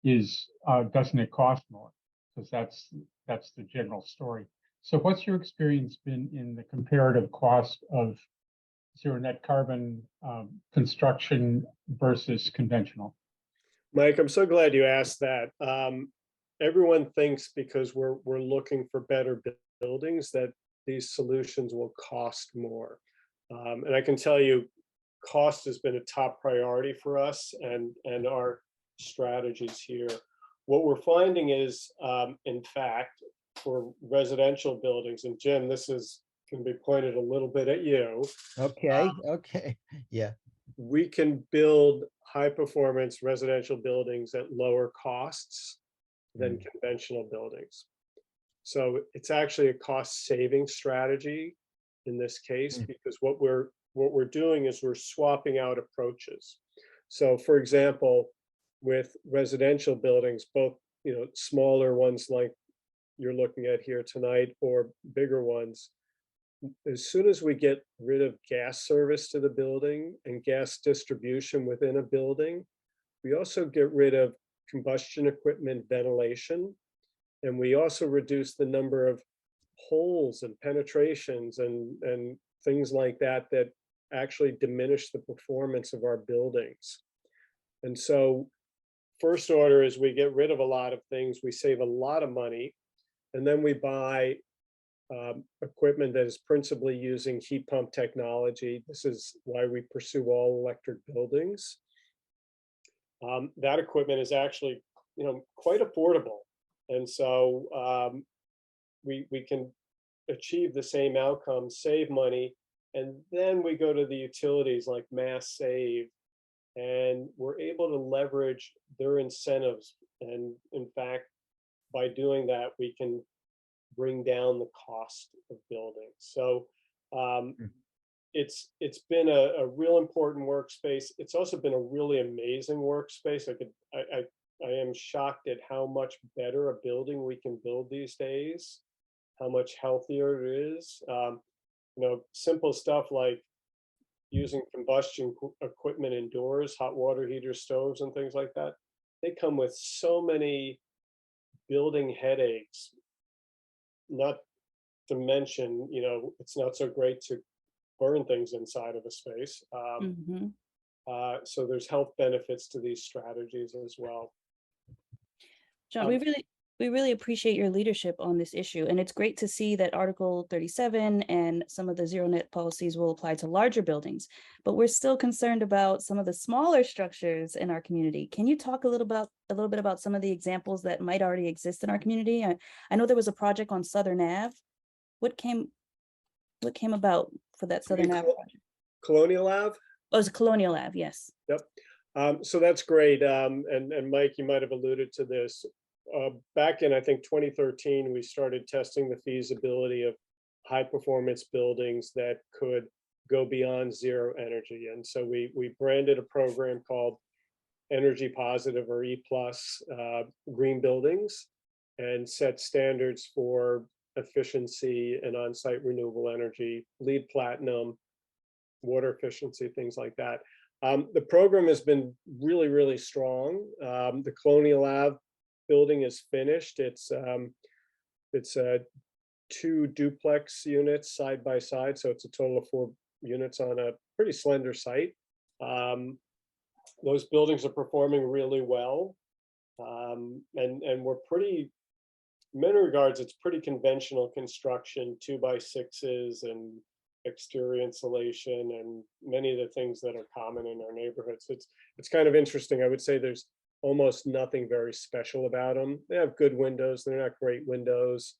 is, doesn't it cost more? Because that's the general story. So what's your experience been in the comparative cost of zero net carbon construction versus conventional? Mike, I'm so glad you asked that. Everyone thinks because we're looking for better buildings that these solutions will cost more. And I can tell you, cost has been a top priority for us and our strategies here. What we're finding is, in fact, for residential buildings, and Jim, this can be pointed a little bit at you. Okay, okay, yeah. We can build high performance residential buildings at lower costs than conventional buildings. So it's actually a cost saving strategy in this case, because what we're doing is we're swapping out approaches. So for example, with residential buildings, both smaller ones like you're looking at here tonight or bigger ones, as soon as we get rid of gas service to the building and gas distribution within a building, we also get rid of combustion equipment ventilation, and we also reduce the number of holes and penetrations and things like that that actually diminish the performance of our buildings. And so first order is we get rid of a lot of things, we save a lot of money, and then we buy equipment that is principally using heat pump technology. This is why we pursue all electric buildings. That equipment is actually, quite affordable. And so we can achieve the same outcome, save money, and then we go to the utilities like Mass Save, and we're able to leverage their incentives. And in fact, by doing that, we can bring down the cost of building. So it's been a real important workspace. It's also been a really amazing workspace. I am shocked at how much better a building we can build these days, how much healthier it is. Simple stuff like using combustion equipment indoors, hot water heaters, stoves, and things like that. They come with so many building headaches, not to mention, it's not so great to burn things inside of a space. So there's health benefits to these strategies as well. John, we really appreciate your leadership on this issue, and it's great to see that Article 37 and some of the zero net policies will apply to larger buildings, but we're still concerned about some of the smaller structures in our community. Can you talk a little bit about some of the examples that might already exist in our community? I know there was a project on Southern Ave. What came about for that Southern Ave project? Colonial Ave? Oh, it was Colonial Ave, yes. Yep. So that's great. And Mike, you might have alluded to this. Back in, I think, 2013, we started testing the feasibility of high performance buildings that could go beyond zero energy. And so we branded a program called Energy Positive, or E+, green buildings, and set standards for efficiency and on-site renewable energy, LEED Platinum, water efficiency, things like that. The program has been really, really strong. The Colonial Ave building is finished. It's 2 duplex units side by side, so it's a total of 4 units on a pretty slender site. Those buildings are performing really well, and we're pretty, in many regards, it's pretty conventional construction, 2x6s and exterior insulation and many of the things that are common in our neighborhoods. It's kind of interesting. I would say there's almost nothing very special about them. They have good windows. They're not great windows.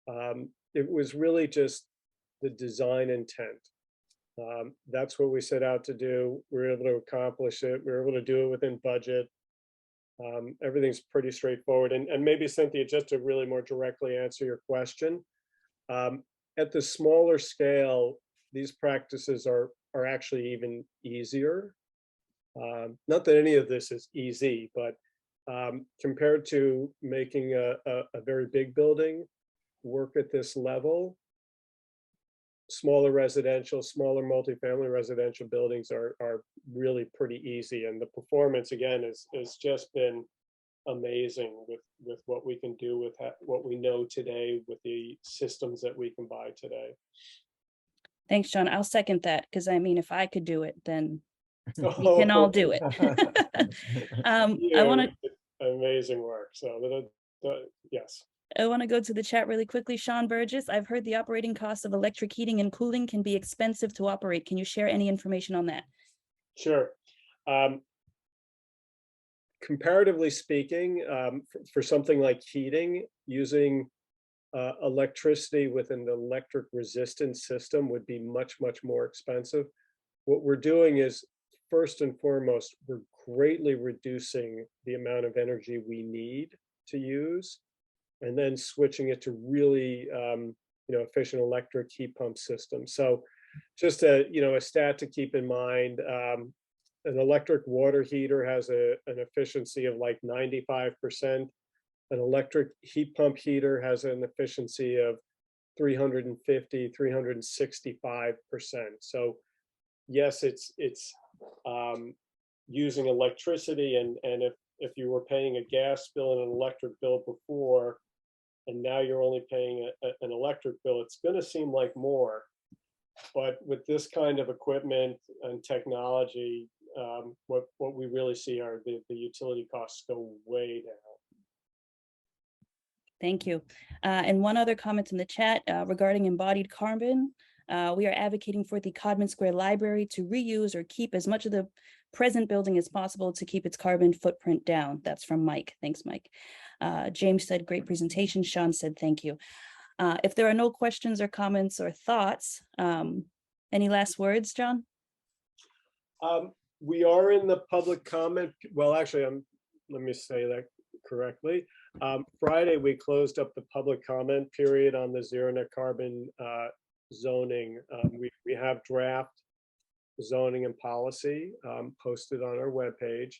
It was really just the design intent. That's what we set out to do. We were able to accomplish it. We were able to do it within budget. Everything's pretty straightforward. And maybe Cynthia, just to really more directly answer your question, at the smaller scale, these practices are actually even easier. Not that any of this is easy, but compared to making a very big building work at this level, smaller residential, smaller multifamily residential buildings are really pretty easy. And the performance, again, has just been amazing with what we can do with what we know today with the systems that we can buy today. Thanks, John. I'll second that, because I mean, if I could do it, then we can all do it. I want to amazing work. So yes. I want to go to the chat really quickly. Sean Burgess, I've heard the operating costs of electric heating and cooling can be expensive to operate. Can you share any information on that? Sure. Comparatively speaking, for something like heating, using electricity with an electric resistant system would be much, much more expensive. What we're doing is, first and foremost, we're greatly reducing the amount of energy we need to use, and then switching it to really efficient electric heat pump systems. So just a stat to keep in mind, an electric water heater has an efficiency of like 95%. An electric heat pump heater has an efficiency of 350, 365%. So yes, it's using electricity, and if you were paying a gas bill and an electric bill before, and now you're only paying an electric bill, it's going to seem like more. But with this kind of equipment and technology, what we really see are the utility costs go way down. Thank you. And one other comment in the chat regarding embodied carbon. We are advocating for the Codman Square Library to reuse or keep as much of the present building as possible to keep its carbon footprint down. That's from Mike. Thanks, Mike. James said, great presentation. Sean said, thank you. If there are no questions or comments or thoughts, any last words, John? We are in the public comment. Well, actually, let me say that correctly. Friday, we closed up the public comment period on the zero net carbon zoning. We have draft zoning and policy posted on our webpage.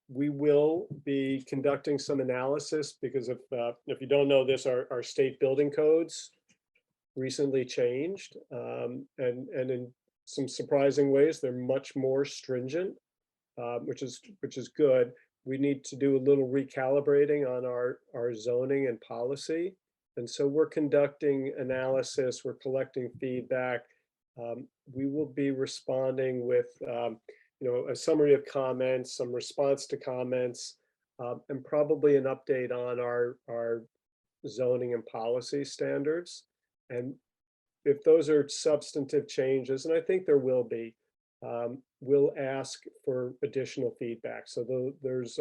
We will be conducting some analysis because if you don't know this, our state building codes recently changed, and in some surprising ways, they're much more stringent, which is good. We need to do a little recalibrating on our zoning and policy. And so we're conducting analysis, we're collecting feedback. We will be responding with a summary of comments, some response to comments, and probably an update on our zoning and policy standards. And if those are substantive changes, and I think there will be, we'll ask for additional feedback. So there's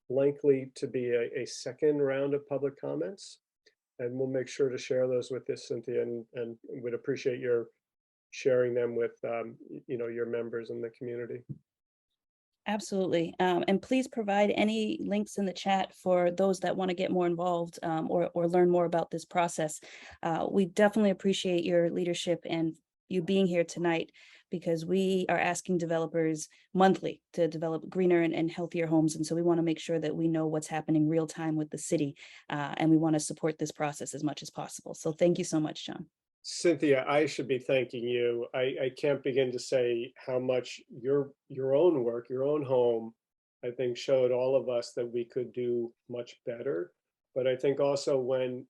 likely to be a second round of public comments, and we'll make sure to share those with this, Cynthia, and would appreciate your sharing them with your members in the community. Absolutely. And please provide any links in the chat for those that want to get more involved or learn more about this process. We definitely appreciate your leadership and you being here tonight, because we are asking developers monthly to develop greener and healthier homes. And so we want to make sure that we know what's happening real time with the city, and we want to support this process as much as possible. So thank you so much, John. Cynthia, I should be thanking you. I can't begin to say how much your own work, your own home, I think showed all of us that we could do much better. But I think also when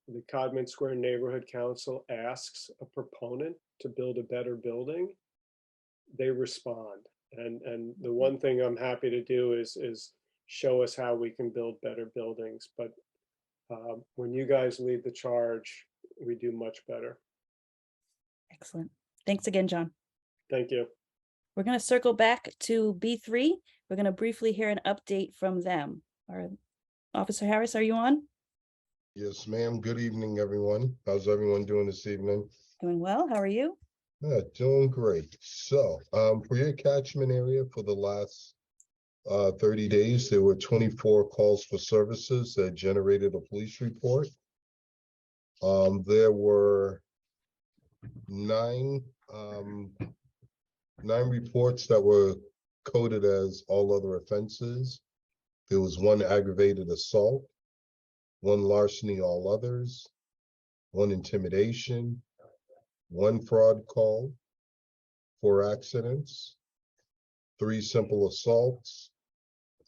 the Codman Square Neighborhood Council asks a proponent to build a better building, they respond. And the one thing I'm happy to do is show us how we can build better buildings. But when you guys lead the charge, we do much better. Excellent. Thanks again, John. Thank you. We're going to circle back to B3. We're going to briefly hear an update from them. Officer Harris, are you on? Yes, ma'am. Good evening, everyone. How's everyone doing this evening? Doing well. How are you? Doing great. So, for your catchment area for the last 30 days, there were 24 calls for services that generated a police report. There were nine reports that were coded as all other offenses. There was one aggravated assault, one larceny, all others, one intimidation, one fraud call, 4 accidents, 3 simple assaults,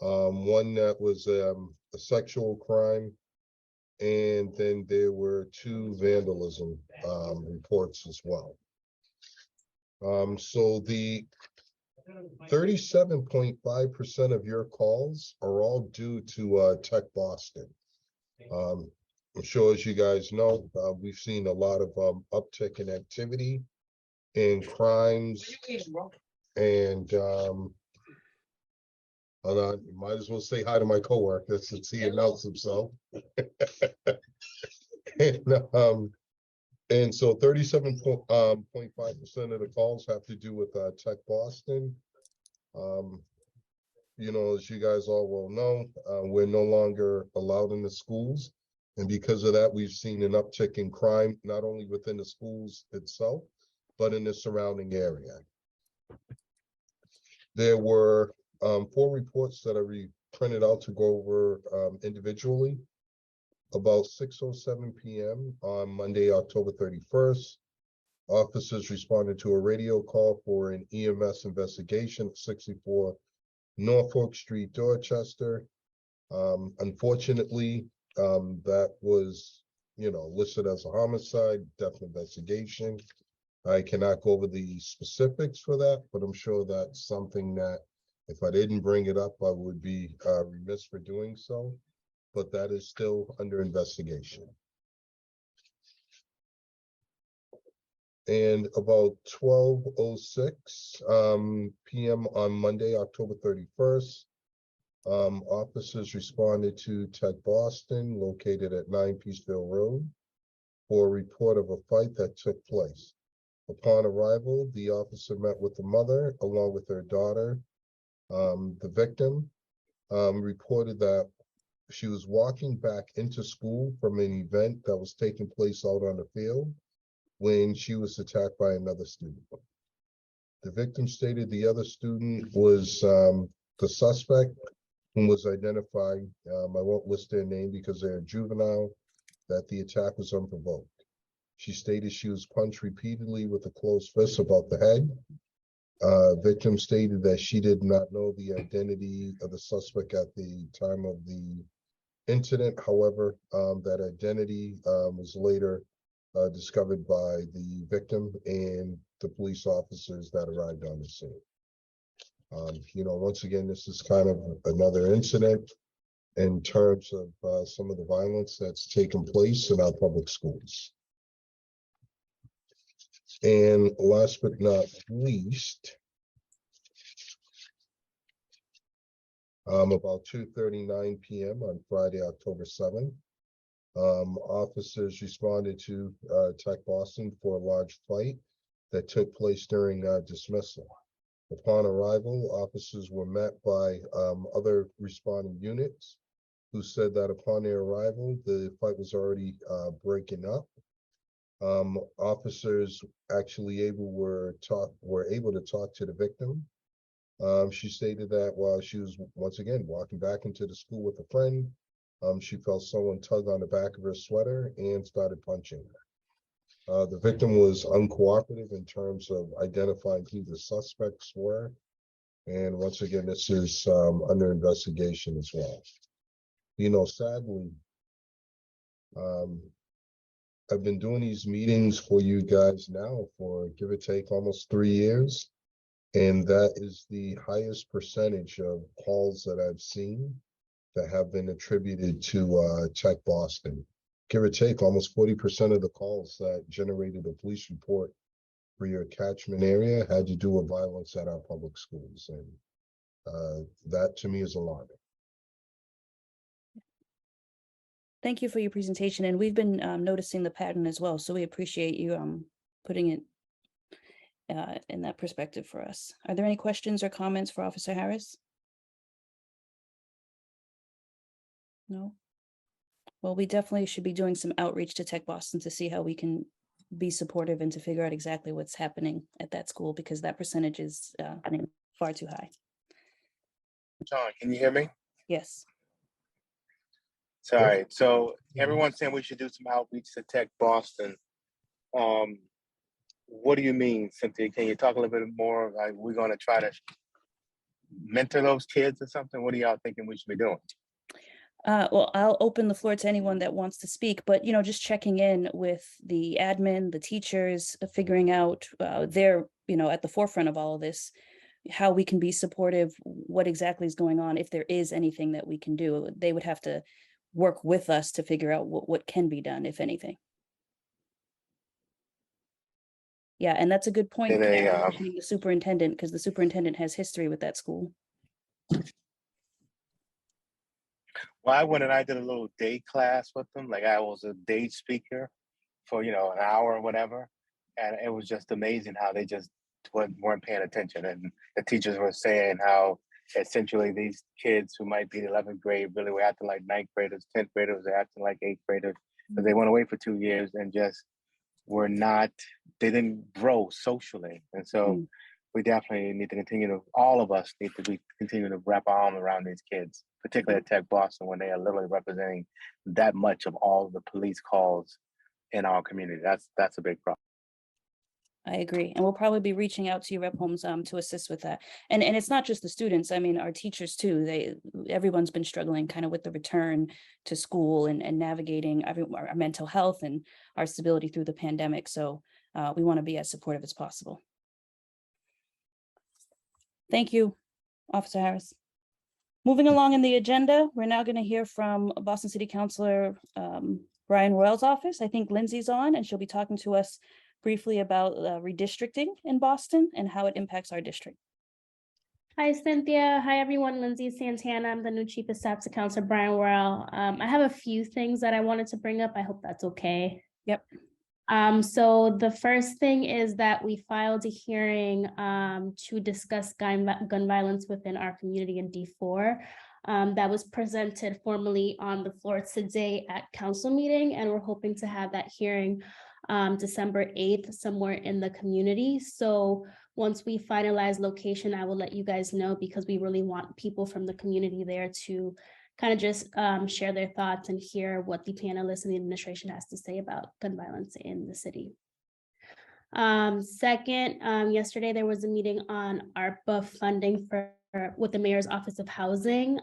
one that was a sexual crime, and then there were 2 vandalism reports as well. So the 37.5% of your calls are all due to Tech Boston. I'm sure, as you guys know, we've seen a lot of uptick in activity and crimes, and you might as well say hi to my coworker since he announced himself. And so 37.5% of the calls have to do with Tech Boston. You know, as you guys all well know, we're no longer allowed in the schools. And because of that, we've seen an uptick in crime, not only within the schools itself, but in the surrounding area. There were 4 reports that I printed out to go over individually. About 6:07 p.m. on Monday, October 31st, officers responded to a radio call for an EMS investigation at 64 Norfolk Street, Dorchester. Unfortunately, that was, listed as a homicide, death investigation. I cannot go over the specifics for that, but I'm sure that's something that if I didn't bring it up, I would be remiss for doing so. But that is still under investigation. And about 12:06 p.m. on Monday, October 31st, officers responded to Tech Boston, located at 9 Peaceville Road, for a report of a fight that took place. Upon arrival, the officer met with the mother along with her daughter. The victim reported that she was walking back into school from an event that was taking place out on the field when she was attacked by another student. The victim stated the other student was the suspect, whom was identified. I won't list their name because they're a juvenile, that the attack was unprovoked. She stated she was punched repeatedly with a closed fist about the head. Victim stated that she did not know the identity of the suspect at the time of the incident. However, that identity was later discovered by the victim and the police officers that arrived on the scene. Once again, this is kind of another incident in terms of some of the violence that's taken place in our public schools. And last but not least, about 2:39 p.m. on Friday, October 7th, officers responded to Tech Boston for a large fight that took place during dismissal. Upon arrival, officers were met by other responding units who said that upon their arrival, the fight was already breaking up. Officers actually were able to talk to the victim. She stated that while she was once again walking back into the school with a friend, she felt someone tug on the back of her sweater and started punching her. The victim was uncooperative in terms of identifying who the suspects were. And once again, this is under investigation as well. Sadly, I've been doing these meetings for you guys now for give or take almost 3 years. And that is the highest percentage of calls that I've seen that have been attributed to Tech Boston. Give or take, almost 40% of the calls that generated a police report for your catchment area had to do with violence at our public schools. And that to me is alarming. Thank you for your presentation. And we've been noticing the pattern as well. So we appreciate you putting it in that perspective for us. Are there any questions or comments for Officer Harris? No. Well, we definitely should be doing some outreach to Tech Boston to see how we can be supportive and to figure out exactly what's happening at that school, because that percentage is far too high. Shawn, can you hear me? Yes. Sorry. So everyone's saying we should do some outreach to Tech Boston. What do you mean, Cynthia? Can you talk a little bit more? Like, we're going to try to mentor those kids or something? What are y'all thinking we should be doing? Well, I'll open the floor to anyone that wants to speak, but, you know, just checking in with the admin, the teachers, figuring out they're, you know, at the forefront of all of this, how we can be supportive, what exactly is going on. If there is anything that we can do, they would have to work with us to figure out what can be done, if anything. Yeah, and that's a good point, mentioning the superintendent, because the superintendent has history with that school. Well, I went and I did a little day class with them. Like, I was a day speaker for, you know, an hour or whatever. And it was just amazing how they just weren't paying attention. And the teachers were saying how essentially these kids who might be in 11th grade really were acting like 9th graders, 10th graders, they're acting like 8th graders, because they went away for 2 years and just were not, they didn't grow socially. And so we definitely need to continue to, all of us need to continue to wrap our arms around these kids, particularly at Tech Boston, when they are literally representing that much of all of the police calls in our community. That's a big problem. I agree. And we'll probably be reaching out to you, Rep. Holmes, to assist with that. And it's not just the students. I mean, our teachers too, everyone's been struggling kind of with the return to school and navigating our mental health and our stability through the pandemic. So we want to be as supportive as possible. Thank you, Officer Harris. Moving along in the agenda, we're now going to hear from Boston City Councilor Brian Worrell's office. I think Lindsey's on, and she'll be talking to us briefly about redistricting in Boston and how it impacts our district. Hi, Cynthia. Hi, everyone. Lindsey Santana. I'm the new Chief of Staff to Councilor Brian Worrell. I have a few things that I wanted to bring up. I hope that's okay. Yep. So the first thing is that we filed a hearing to discuss gun violence within our community in D4. That was presented formally on the floor today at council meeting, and we're hoping to have that hearing December 8th somewhere in the community. So once we finalize location, I will let you guys know, because we really want people from the community there to kind of just share their thoughts and hear what the panelists and the administration has to say about gun violence in the city. Second, yesterday there was a meeting on ARPA funding with the Mayor's Office of Housing.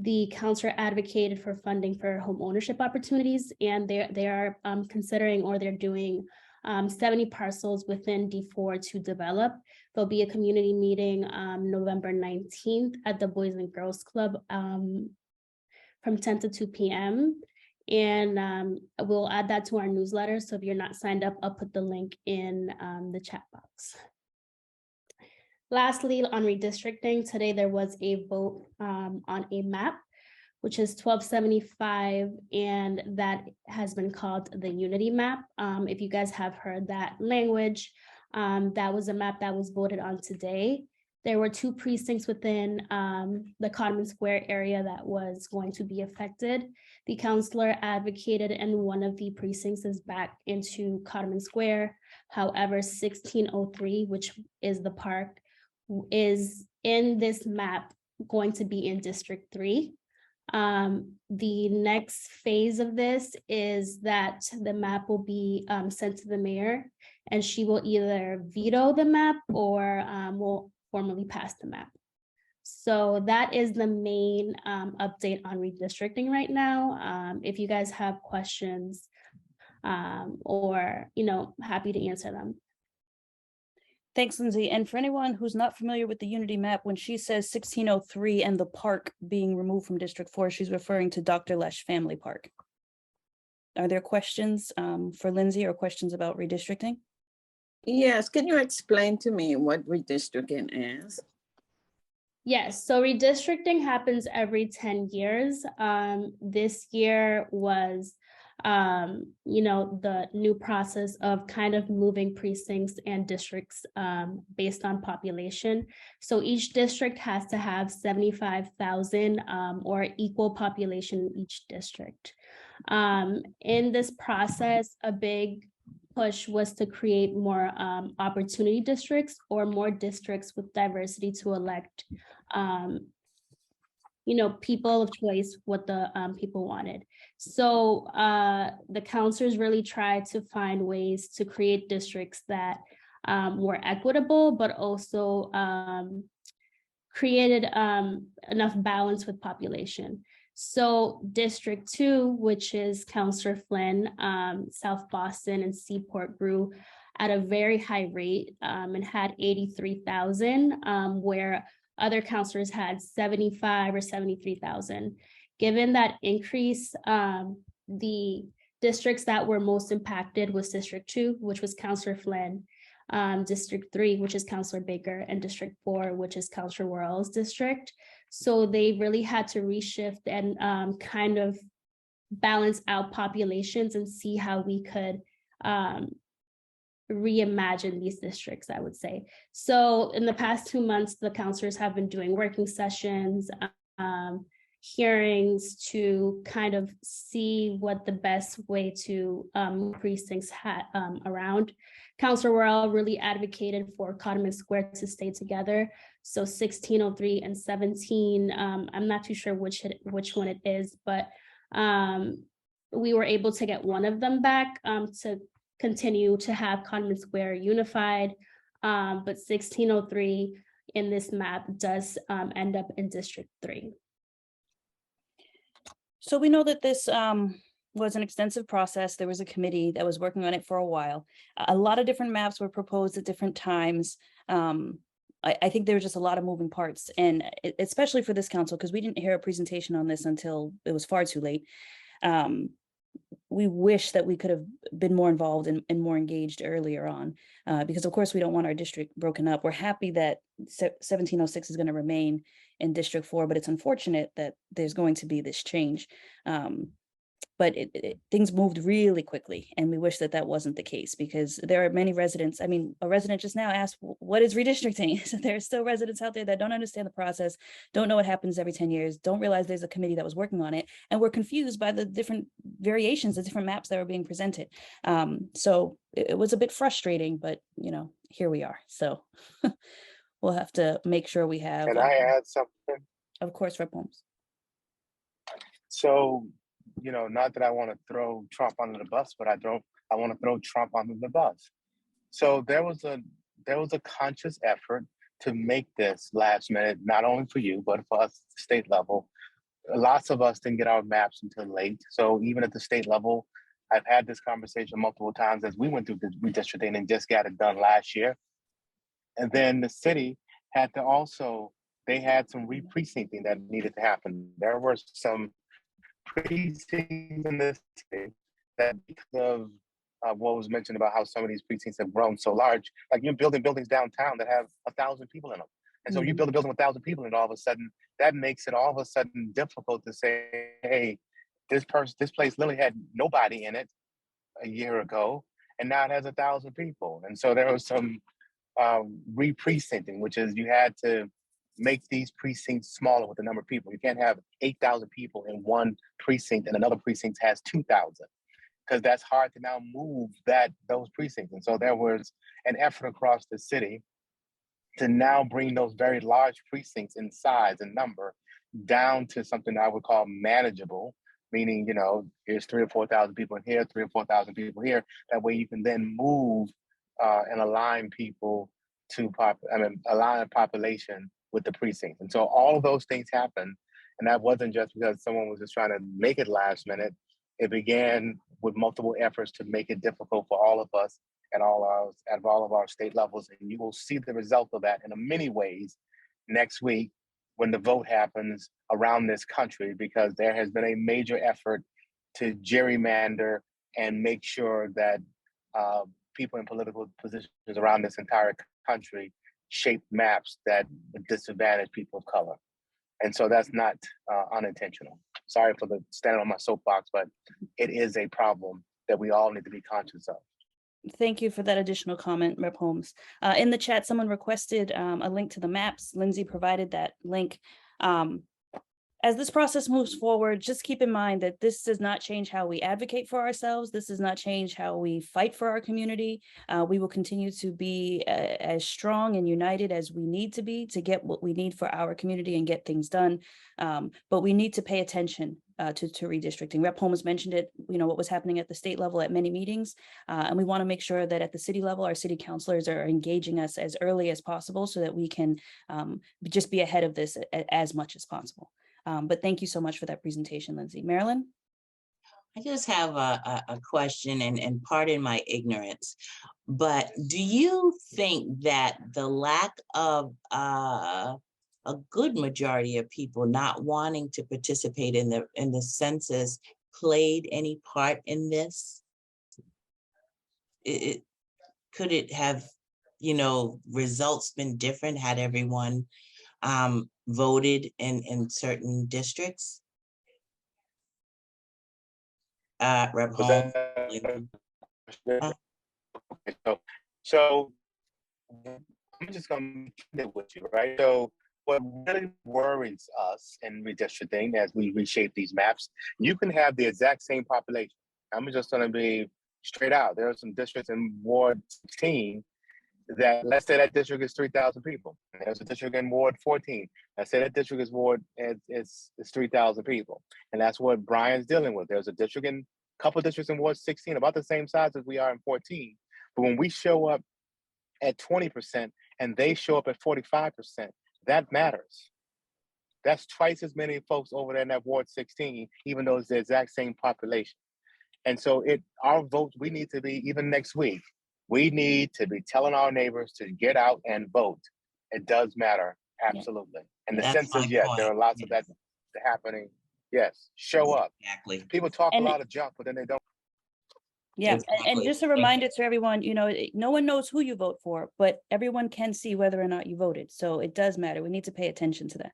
The councilor advocated for funding for home ownership opportunities, and they are considering, or they're doing 70 parcels within D4 to develop. There'll be a community meeting November 19th at the Boys and Girls Club from 10 to 2 p.m. And we'll add that to our newsletter. So if you're not signed up, I'll put the link in the chat box. Lastly, on redistricting, today there was a vote on a map, which is 1275, and that has been called the Unity map. If you guys have heard that language, that was a map that was voted on today. There were 2 precincts within the Codman Square area that was going to be affected. The councilor advocated, and one of the precincts is back into Codman Square. However, 1603, which is the park, is in this map going to be in District 3. The next phase of this is that the map will be sent to the mayor, and she will either veto the map or will formally pass the map. So that is the main update on redistricting right now. If you guys have questions or, happy to answer them. Thanks, Lindsey. And for anyone who's not familiar with the Unity map, when she says 1603 and the park being removed from District 4, she's referring to Dr. Loesch Family Park. Are there questions for Lindsey or questions about redistricting? Yes, can you explain to me what redistricting is? Yes, so redistricting happens every 10 years. This year was the new process of kind of moving precincts and districts based on population. So each district has to have 75,000 or equal population in each district. In this process, a big push was to create more opportunity districts or more districts with diversity to elect people of choice, what the people wanted. So the councilors really tried to find ways to create districts that were equitable, but also created enough balance with population. So District 2, which is Councilor Flynn, South Boston and Seaport grew at a very high rate and had 83,000, where other councilors had 75 or 73,000. Given that increase, the districts that were most impacted was District 2, which was Councilor Flynn, District 3, which is Councilor Baker, and District 4, which is Councilor Worrell's district. So they really had to reshift and kind of balance out populations and see how we could reimagine these districts, I would say. So in the past 2 months, the councilors have been doing working sessions, hearings to kind of see what the best way to precincts had around. Councilor Worrell really advocated for Codman Square to stay together. So 1603 and 17, I'm not too sure which one it is, but we were able to get one of them back to continue to have Codman Square unified, but 1603 in this map does end up in District 3. So we know that this was an extensive process. There was a committee that was working on it for a while. A lot of different maps were proposed at different times. I think there were just a lot of moving parts, and especially for this council, because we didn't hear a presentation on this until it was far too late. We wish that we could have been more involved and more engaged earlier on, because of course we don't want our district broken up. We're happy that 1706 is going to remain in District 4, but it's unfortunate that there's going to be this change. But things moved really quickly, and we wish that that wasn't the case, because there are many residents. I mean, a resident just now asked, what is redistricting? So there are still residents out there that don't understand the process, don't know what happens every 10 years, don't realize there's a committee that was working on it, and were confused by the different variations, the different maps that were being presented. So it was a bit frustrating, but here we are. So we'll have to make sure we have. Can I add something? Of course, Rep. Holmes. So, not that I want to throw Trump under the bus, but I want to throw Trump under the bus. So there was a conscious effort to make this last minute, not only for you, but for us at the state level. Lots of us didn't get our maps until late. So even at the state level, I've had this conversation multiple times as we went through the redistricting and just got it done last year. And then the city had to also, they had some re-precincting that needed to happen. There were some precincts in this city that, because of what was mentioned about how some of these precincts have grown so large, like you're building buildings downtown that have 1,000 people in them. And so you build a building with 1,000 people, and all of a sudden, that makes it all of a sudden difficult to say, hey, this place literally had nobody in it a year ago, and now it has 1,000 people. And so there was some re-precincting, which is you had to make these precincts smaller with the number of people. You can't have 8,000 people in one precinct and another precinct has 2,000, because that's hard to now move those precincts. And so there was an effort across the city to now bring those very large precincts in size and number down to something I would call manageable, meaning, here's 3,000 or 4,000 people in here, 3,000 or 4,000 people here. That way you can then move and align people to align population with the precincts. And so all of those things happened. And that wasn't just because someone was just trying to make it last minute. It began with multiple efforts to make it difficult for all of us at all of our state levels. And you will see the result of that in many ways next week when the vote happens around this country, because there has been a major effort to gerrymander and make sure that people in political positions around this entire country shape maps that disadvantage people of color. And so that's not unintentional. sorry for the standing on my soapbox, but it is a problem that we all need to be conscious of. Thank you for that additional comment, Rep. Holmes. In the chat, someone requested a link to the maps. Lindsey provided that link. As this process moves forward, just keep in mind that this does not change how we advocate for ourselves. This does not change how we fight for our community. We will continue to be as strong and united as we need to be to get what we need for our community and get things done. But we need to pay attention to redistricting. Rep. Holmes mentioned it, what was happening at the state level at many meetings. And we want to make sure that at the city level, our city councilors are engaging us as early as possible so that we can just be ahead of this as much as possible. But thank you so much for that presentation, Lindsey. Marilyn? I just have a question, and pardon my ignorance, but do you think that the lack of a good majority of people not wanting to participate in the census played any part in this? Could it have, results been different had everyone voted in certain districts? Rep. Holmes. So I'm just going to be with you, right? So what really worries us in redistricting as we reshape these maps, you can have the exact same population. I'm just going to be straight out. There are some districts in Ward 16 that, let's say that district is 3,000 people. And there's a district in Ward 14. Let's say that district is 3,000 people. And that's what Brian's dealing with. There's a district couple districts in Ward 16, about the same size as we are in 14. But when we show up at 20% and they show up at 45%, that matters. That's twice as many folks over there in that Ward 16, even though it's the exact same population. And so our votes, we need to be, even next week, we need to be telling our neighbors to get out and vote. It does matter, absolutely. And the census, yes, there are lots of that happening. Yes, show up. Exactly. People talk a lot of junk, but then they don't. Yeah, Exactly. and just a reminder to everyone, no one knows who you vote for, but everyone can see whether or not you voted. So it does matter. We need to pay attention to that.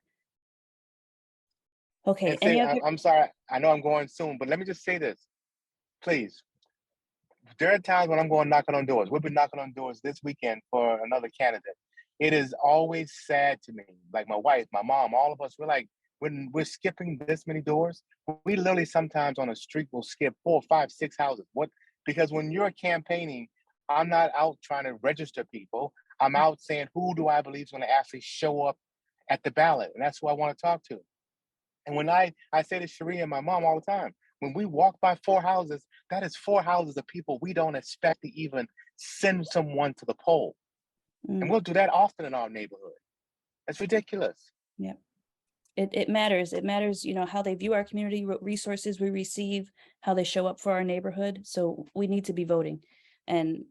Okay. I'm sorry, I know I'm going soon, but let me just say this, please. There are times when I'm going knocking on doors. We'll be knocking on doors this weekend for another candidate. It is always sad to me, like my wife, my mom, all of us, we're like, when we're skipping this many doors, we literally sometimes on a street will skip 4, 5, 6 houses. Because when you're campaigning, I'm not out trying to register people. I'm out saying, who do I believe is going to actually show up at the ballot? And that's who I want to talk to. And when I say to Cherie and my mom all the time, when we walk by 4 houses, that is 4 houses of people we don't expect to even send someone to the poll. And we'll do that often in our neighborhood. It's ridiculous. Yeah. It matters. It matters, how they view our community, what resources we receive, how they show up for our neighborhood. So we need to be voting. And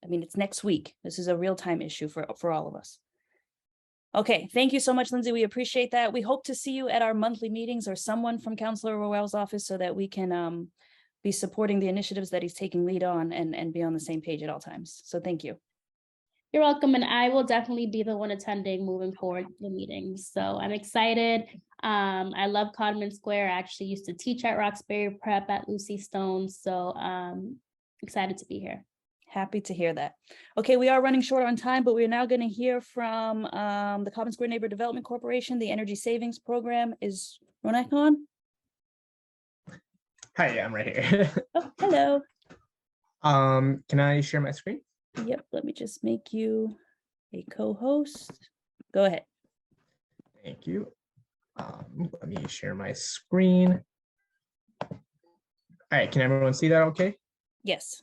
I mean, it's next week. This is a real-time issue for all of us. Okay, thank you so much, Lindsey. We appreciate that. We hope to see you at our monthly meetings or someone from Councilor Worrell's office so that we can be supporting the initiatives that he's taking lead on and be on the same page at all times. So thank you. You're welcome, and I will definitely be the one attending moving forward the meetings. So I'm excited. I love Codman Square. I actually used to teach at Roxbury Prep at Lucy Stone, so excited to be here. Happy to hear that. Okay, we are running short on time, but we're now going to hear from the Codman Square Neighborhood Development Corporation, the Energy Savings Program. Is Ronak on? Hi, I'm right here. Oh, hello. Can I share my screen? Yep, let me just make you a co-host. Go ahead. Thank you. Let me share my screen. All right, can everyone see that okay? Yes.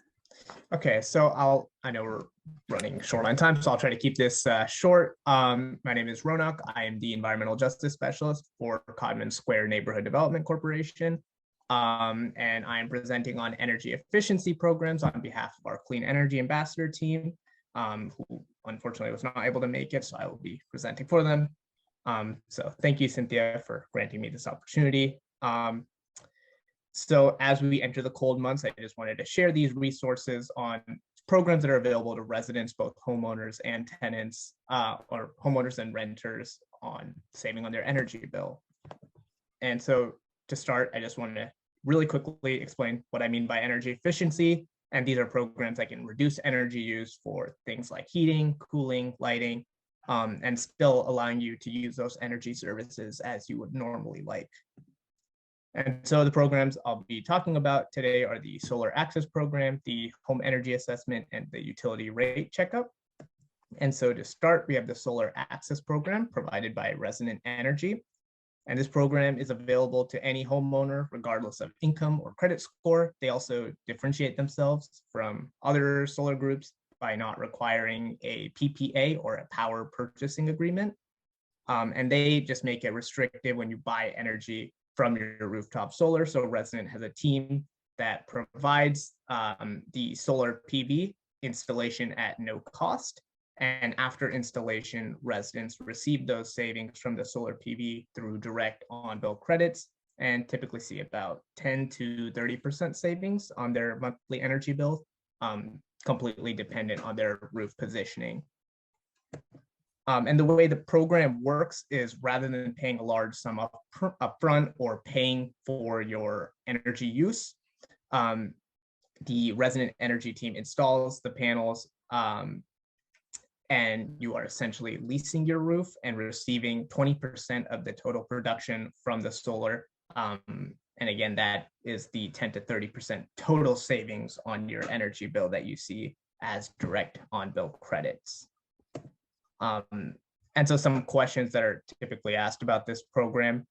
Okay, so I know we're running short on time, so I'll try to keep this short. My name is Ronak. I am the Environmental Justice Specialist for Codman Square Neighborhood Development Corporation. And I am presenting on energy efficiency programs on behalf of our Clean Energy Ambassador team, who unfortunately was not able to make it, so I will be presenting for them. So thank you, Cynthia, for granting me this opportunity. So as we enter the cold months, I just wanted to share these resources on programs that are available to residents, both homeowners and tenants, or homeowners and renters, on saving on their energy bill. And so to start, I just wanted to really quickly explain what I mean by energy efficiency. And these are programs that can reduce energy use for things like heating, cooling, lighting, and still allowing you to use those energy services as you would normally like. And so the programs I'll be talking about today are the Solar Access Program, the Home Energy Assessment, and the Utility Rate Checkup. And so to start, we have the Solar Access Program provided by Resident Energy. And this program is available to any homeowner, regardless of income or credit score. They also differentiate themselves from other solar groups by not requiring a PPA or a power purchasing agreement. And they just make it restrictive when you buy energy from your rooftop solar. So Resident has a team that provides the solar PV installation at no cost. And after installation, residents receive those savings from the solar PV through direct on-bill credits and typically see about 10 to 30% savings on their monthly energy bill, completely dependent on their roof positioning. And the way the program works is rather than paying a large sum upfront or paying for your energy use, the Resident Energy team installs the panels, and you are essentially leasing your roof and receiving 20% of the total production from the solar. And again, that is the 10 to 30% total savings on your energy bill that you see as direct on-bill credits. And so some questions that are typically asked about this program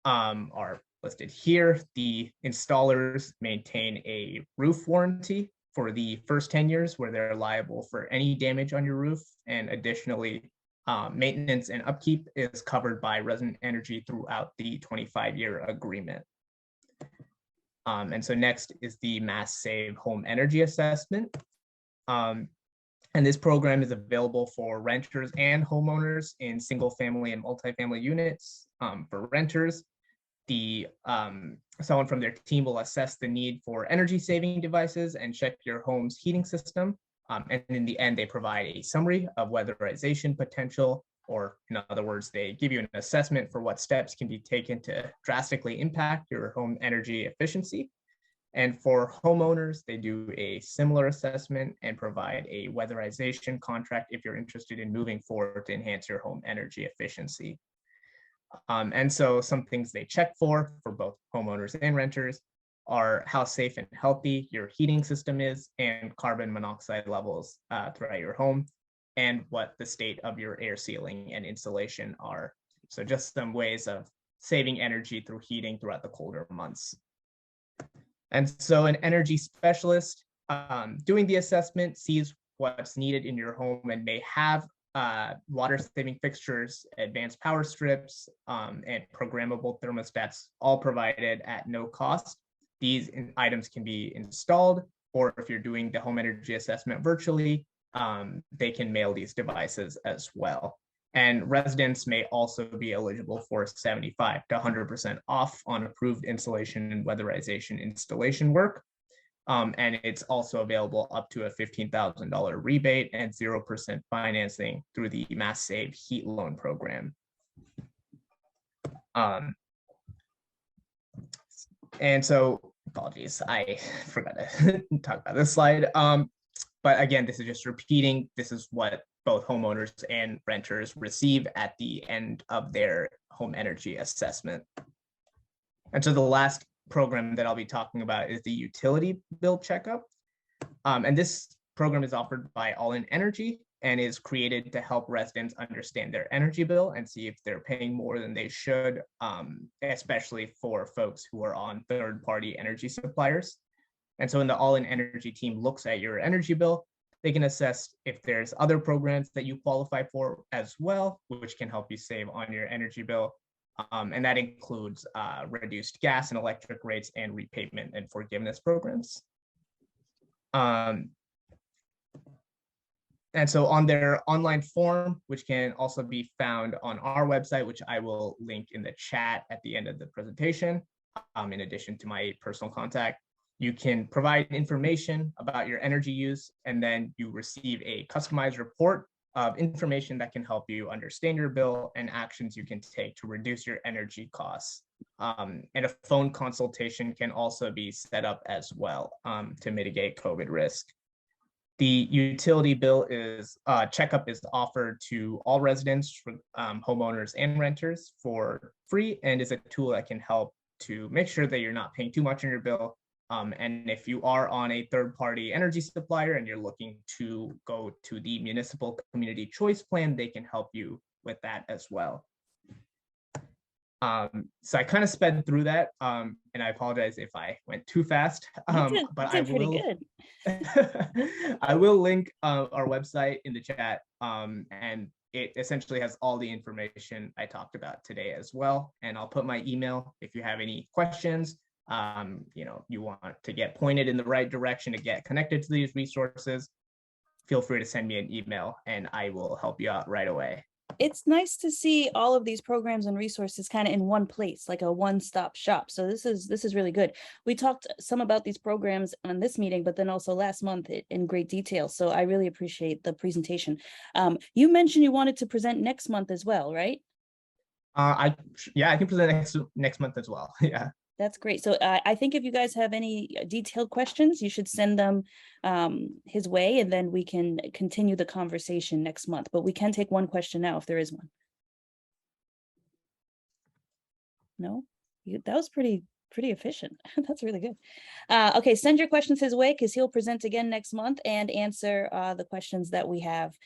are listed here. The installers maintain a roof warranty for the first 10 years where they're liable for any damage on your roof. And additionally, maintenance and upkeep is covered by Resident Energy throughout the 25-year agreement. And so next is the Mass Save Home Energy Assessment. And this program is available for renters and homeowners in single family and multifamily units. For renters, someone from their team will assess the need for energy saving devices and check your home's heating system. And in the end, they provide a summary of weatherization potential, or in other words, they give you an assessment for what steps can be taken to drastically impact your home energy efficiency. And for homeowners, they do a similar assessment and provide a weatherization contract if you're interested in moving forward to enhance your home energy efficiency. And so some things they check for both homeowners and renters are how safe and healthy your heating system is and carbon monoxide levels throughout your home, and what the state of your air sealing and insulation are. So just some ways of saving energy through heating throughout the colder months. And so an energy specialist doing the assessment sees what's needed in your home and may have water saving fixtures, advanced power strips, and programmable thermostats all provided at no cost. These items can be installed, or if you're doing the home energy assessment virtually, they can mail these devices as well. And residents may also be eligible for 75 to 100% off on approved insulation and weatherization installation work. And it's also available up to a $15,000 rebate and 0% financing through the Mass Save Heat Loan Program. And so, apologies, I forgot to talk about this slide. But again, this is just repeating, this is what both homeowners and renters receive at the end of their home energy assessment. And so the last program that I'll be talking about is the utility bill checkup. And this program is offered by All In Energy and is created to help residents understand their energy bill and see if they're paying more than they should, especially for folks who are on third-party energy suppliers. And so when the All In Energy team looks at your energy bill, they can assess if there's other programs that you qualify for as well, which can help you save on your energy bill. And that includes reduced gas and electric rates and repayment and forgiveness programs. And so on their online form, which can also be found on our website, which I will link in the chat at the end of the presentation, in addition to my personal contact, you can provide information about your energy use, and then you receive a customized report of information that can help you understand your bill and actions you can take to reduce your energy costs. And a phone consultation can also be set up as well to mitigate COVID risk. The utility bill is checkup is offered to all residents, homeowners and renters for free, and is a tool that can help to make sure that you're not paying too much on your bill. And if you are on a third-party energy supplier and you're looking to go to the municipal community choice plan, they can help you with that as well. So I kind of sped through that, and I apologize if I went too fast. But I will. I will link our website in the chat, and it essentially has all the information I talked about today as well. And I'll put my email if you have any questions. You want to get pointed in the right direction to get connected to these resources. Feel free to send me an email, and I will help you out right away. It's nice to see all of these programs and resources kind of in one place, like a one-stop shop. So this is really good. We talked some about these programs on this meeting, but then also last month in great detail. So I really appreciate the presentation. You mentioned you wanted to present next month as well, right? I can present next month as well. Yeah. That's great. So I think if you guys have any detailed questions, you should send them his way, and then we can continue the conversation next month. But we can take one question now if there is one. No, that was pretty efficient. That's really good. Okay, send your questions his way because he'll present again next month and answer the questions that we have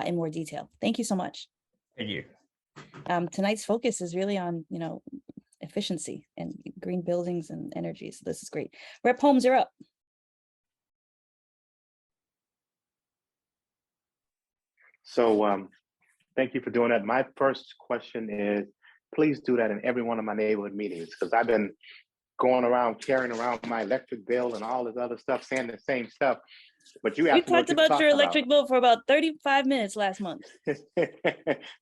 in more detail. Thank you so much. Thank you. Tonight's focus is really on, efficiency and green buildings and energy. So this is great. Rep. Holmes, you're up. So thank you for doing that. My first question is, please do that in every one of my neighborhood meetings, because I've been going around carrying around my electric bill and all this other stuff, saying the same stuff. But you We talked about your electric bill for about 35 minutes last month. That's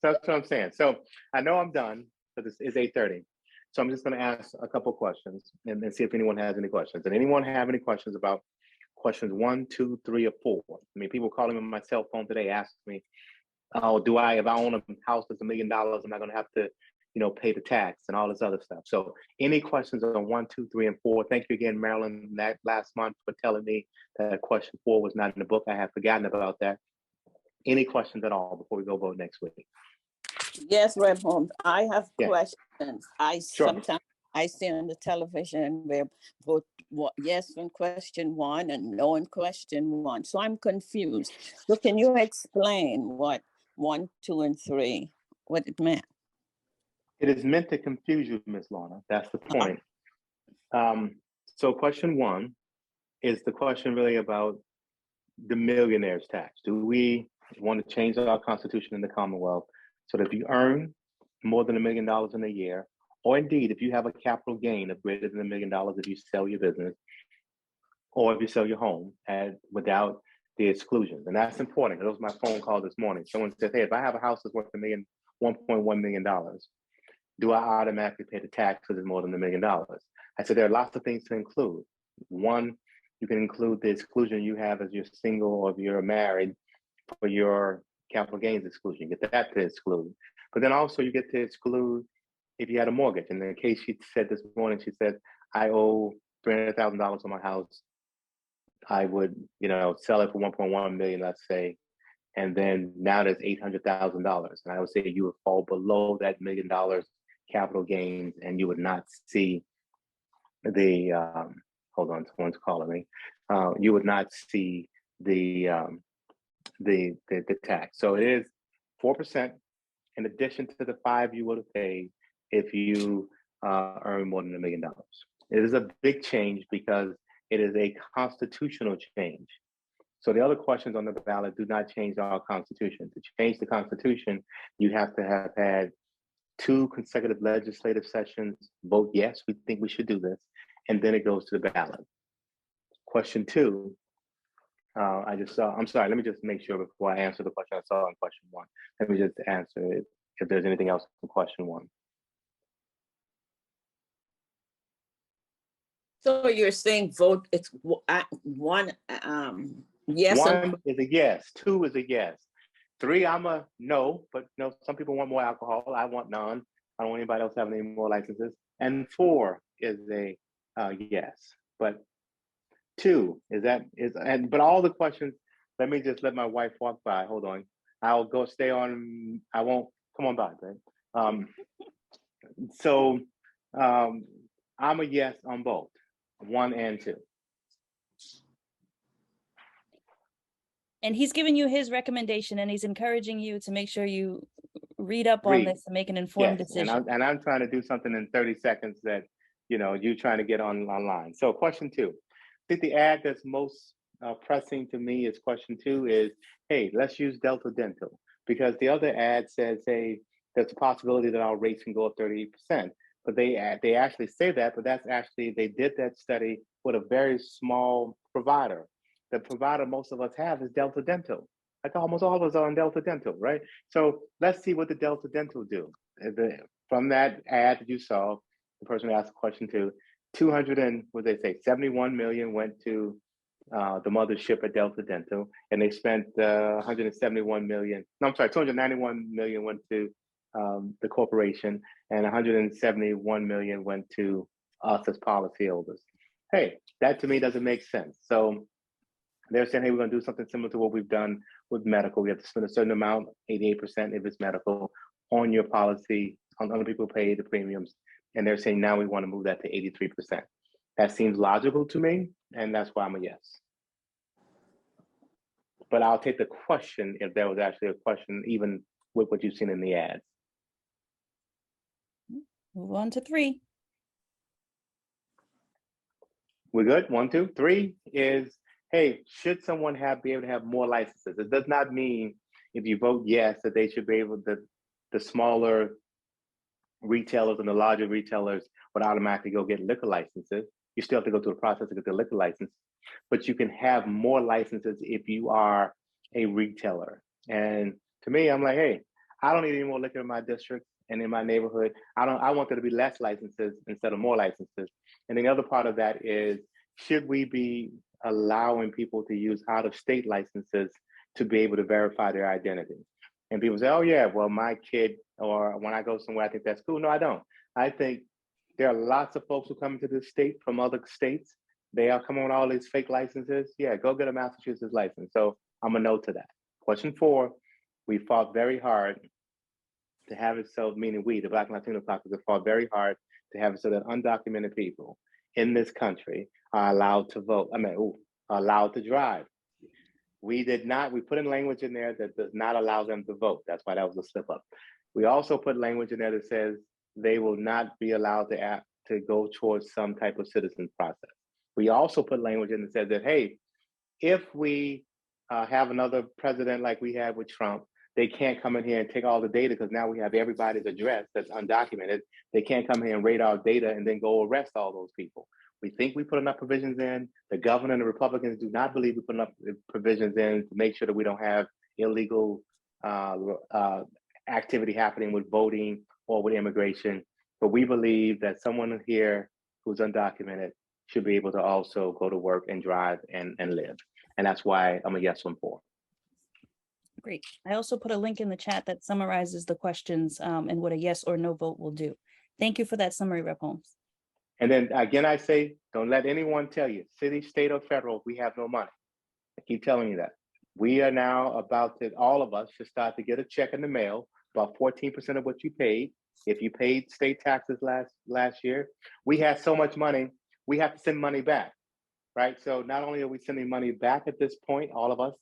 what I'm saying. So I know I'm done, because it's 8:30. So I'm just going to ask a couple questions and then see if anyone has any questions. Did anyone have any questions about questions 1, 2, 3, or 4? I mean, people calling me on my cell phone today asked me, "Oh, if I own a house that's $1 million, am I going to have to, pay the tax and all this other stuff?" So any questions on 1, 2, 3, and 4? Thank you again, Marilyn, last month for telling me that question 4 was not in the book. I had forgotten about that. Any questions at all before we go vote next week? Yes, Rep. Holmes, I have Yeah. questions. Sure. Sometimes I see on the television where vote yes on question 1 and no on question 1. So I'm confused. So can you explain what 1, 2, and 3, what it meant? It is meant to confuse you, Ms. Lorna. That's the point. So question 1 is the question really about the millionaire's tax. Do we want to change our constitution in the Commonwealth so that if you earn more than $1 million in a year, or indeed if you have a capital gain of greater than $1 million if you sell your business, or if you sell your home without the exclusions? And that's important. That was my phone call this morning. Someone said, "Hey, if I have a house that's worth $1.1 million, do I automatically pay the tax because it's more than $1 million?" I said, there are lots of things to include. One, you can include the exclusion you have as you're single or if you're married for your capital gains exclusion. You get that to exclude. But then also you get to exclude if you had a mortgage. And in the case she said this morning, she said, "I owe $300,000 on my house. I would, sell it for $1.1 million, let's say. And then now there's $800,000. And I would say you would fall below that $1 million capital gains, and you would not see the hold on, someone's calling me. You would not see the tax. So it is 4% in addition to the 5% you would have paid if you earn more than $1 million. It is a big change because it is a constitutional change. So the other questions on the ballot do not change our Constitution. To change the Constitution, you have to have had 2 consecutive legislative sessions vote yes, we think we should do this, and then it goes to the ballot. Question 2, I just saw, I'm sorry, let me just make sure before I answer the question I saw in question 1. Let me just answer it if there's anything else in question 1. So you're saying vote, it's 1, yes. 1 is a yes, 2 is a yes. 3, I'm a no, but some people want more alcohol. I want none. I don't want anybody else having any more licenses. and 4 is a yes. But 2 but all the questions. Let me just let my wife walk by. Hold on. I'll go stay on. I won't come on by, right? So I'm a yes on both 1 and 2. And he's giving you his recommendation, and he's encouraging you to make sure you read up on this and make an informed decision. And I'm trying to do something in 30 seconds that, you're trying to get online. So question 2, I think the ad that's most pressing to me is question 2 is, hey, let's use Delta Dental, because the other ad says, hey, there's a possibility that our rates can go up 38%. But they actually say that, but that's actually, they did that study with a very small provider. The provider most of us have is Delta Dental. Like almost all of us are on Delta Dental, right? So let's see what the Delta Dental do. From that ad that you saw, the person who asked question 2, 71 million went to the mothership at Delta Dental, and they spent 171 million. No, I'm sorry, 291 million went to the corporation, and 171 million went to us as policyholders. Hey, that to me doesn't make sense. So they're saying, hey, we're going to do something similar to what we've done with medical. We have to spend a certain amount, 88% if it's medical, on your policy, on other people pay the premiums. And they're saying now we want to move that to 83%. That seems logical to me, and that's why I'm a yes. But I'll take the question if there was actually a question, even with what you've seen in the ads. Move on to 3. We're good? 1, 2, 3 is, hey, should someone be able to have more licenses? It does not mean if you vote yes that they should be able to, the smaller retailers and the larger retailers would automatically go get liquor licenses. You still have to go through the process to get the liquor license, but you can have more licenses if you are a retailer. And to me, I'm like, hey, I don't need any more liquor in my district and in my neighborhood. I want there to be less licenses instead of more licenses. And the other part of that is, should we be allowing people to use out-of-state licenses to be able to verify their identity? And people say, oh yeah, well, my kid, or when I go somewhere, I think that's cool. No, I don't. I think there are lots of folks who come into this state from other states. They are coming with all these fake licenses. Yeah, go get a Massachusetts license. So I'm a no to that. Question 4, we fought very hard to have it so, meaning we, the Black and Latino caucus, have fought very hard to have it so that undocumented people in this country are allowed to vote. Allowed to drive. We did not, we put in language in there that does not allow them to vote. That's why that was a slip up. We also put language in there that says they will not be allowed to go towards some type of citizen process. We also put language in that says that, hey, if we have another president like we had with Trump, they can't come in here and take all the data, because now we have everybody's address that's undocumented. They can't come here and raid our data and then go arrest all those people. We think we put enough provisions in. The governor and the Republicans do not believe we put enough provisions in to make sure that we don't have illegal activity happening with voting or with immigration. But we believe that someone here who's undocumented should be able to also go to work and drive and live. And that's why I'm a yes on 4. Great. I also put a link in the chat that summarizes the questions and what a yes or no vote will do. Thank you for that summary, Rep. Holmes. And then again, I say, don't let anyone tell you, city, state, or federal, we have no money. I keep telling you that. We are now about to, all of us should start to get a check in the mail, about 14% of what you paid. If you paid state taxes last year, we had so much money, we have to send money back, right? So not only are we sending money back at this point, all of us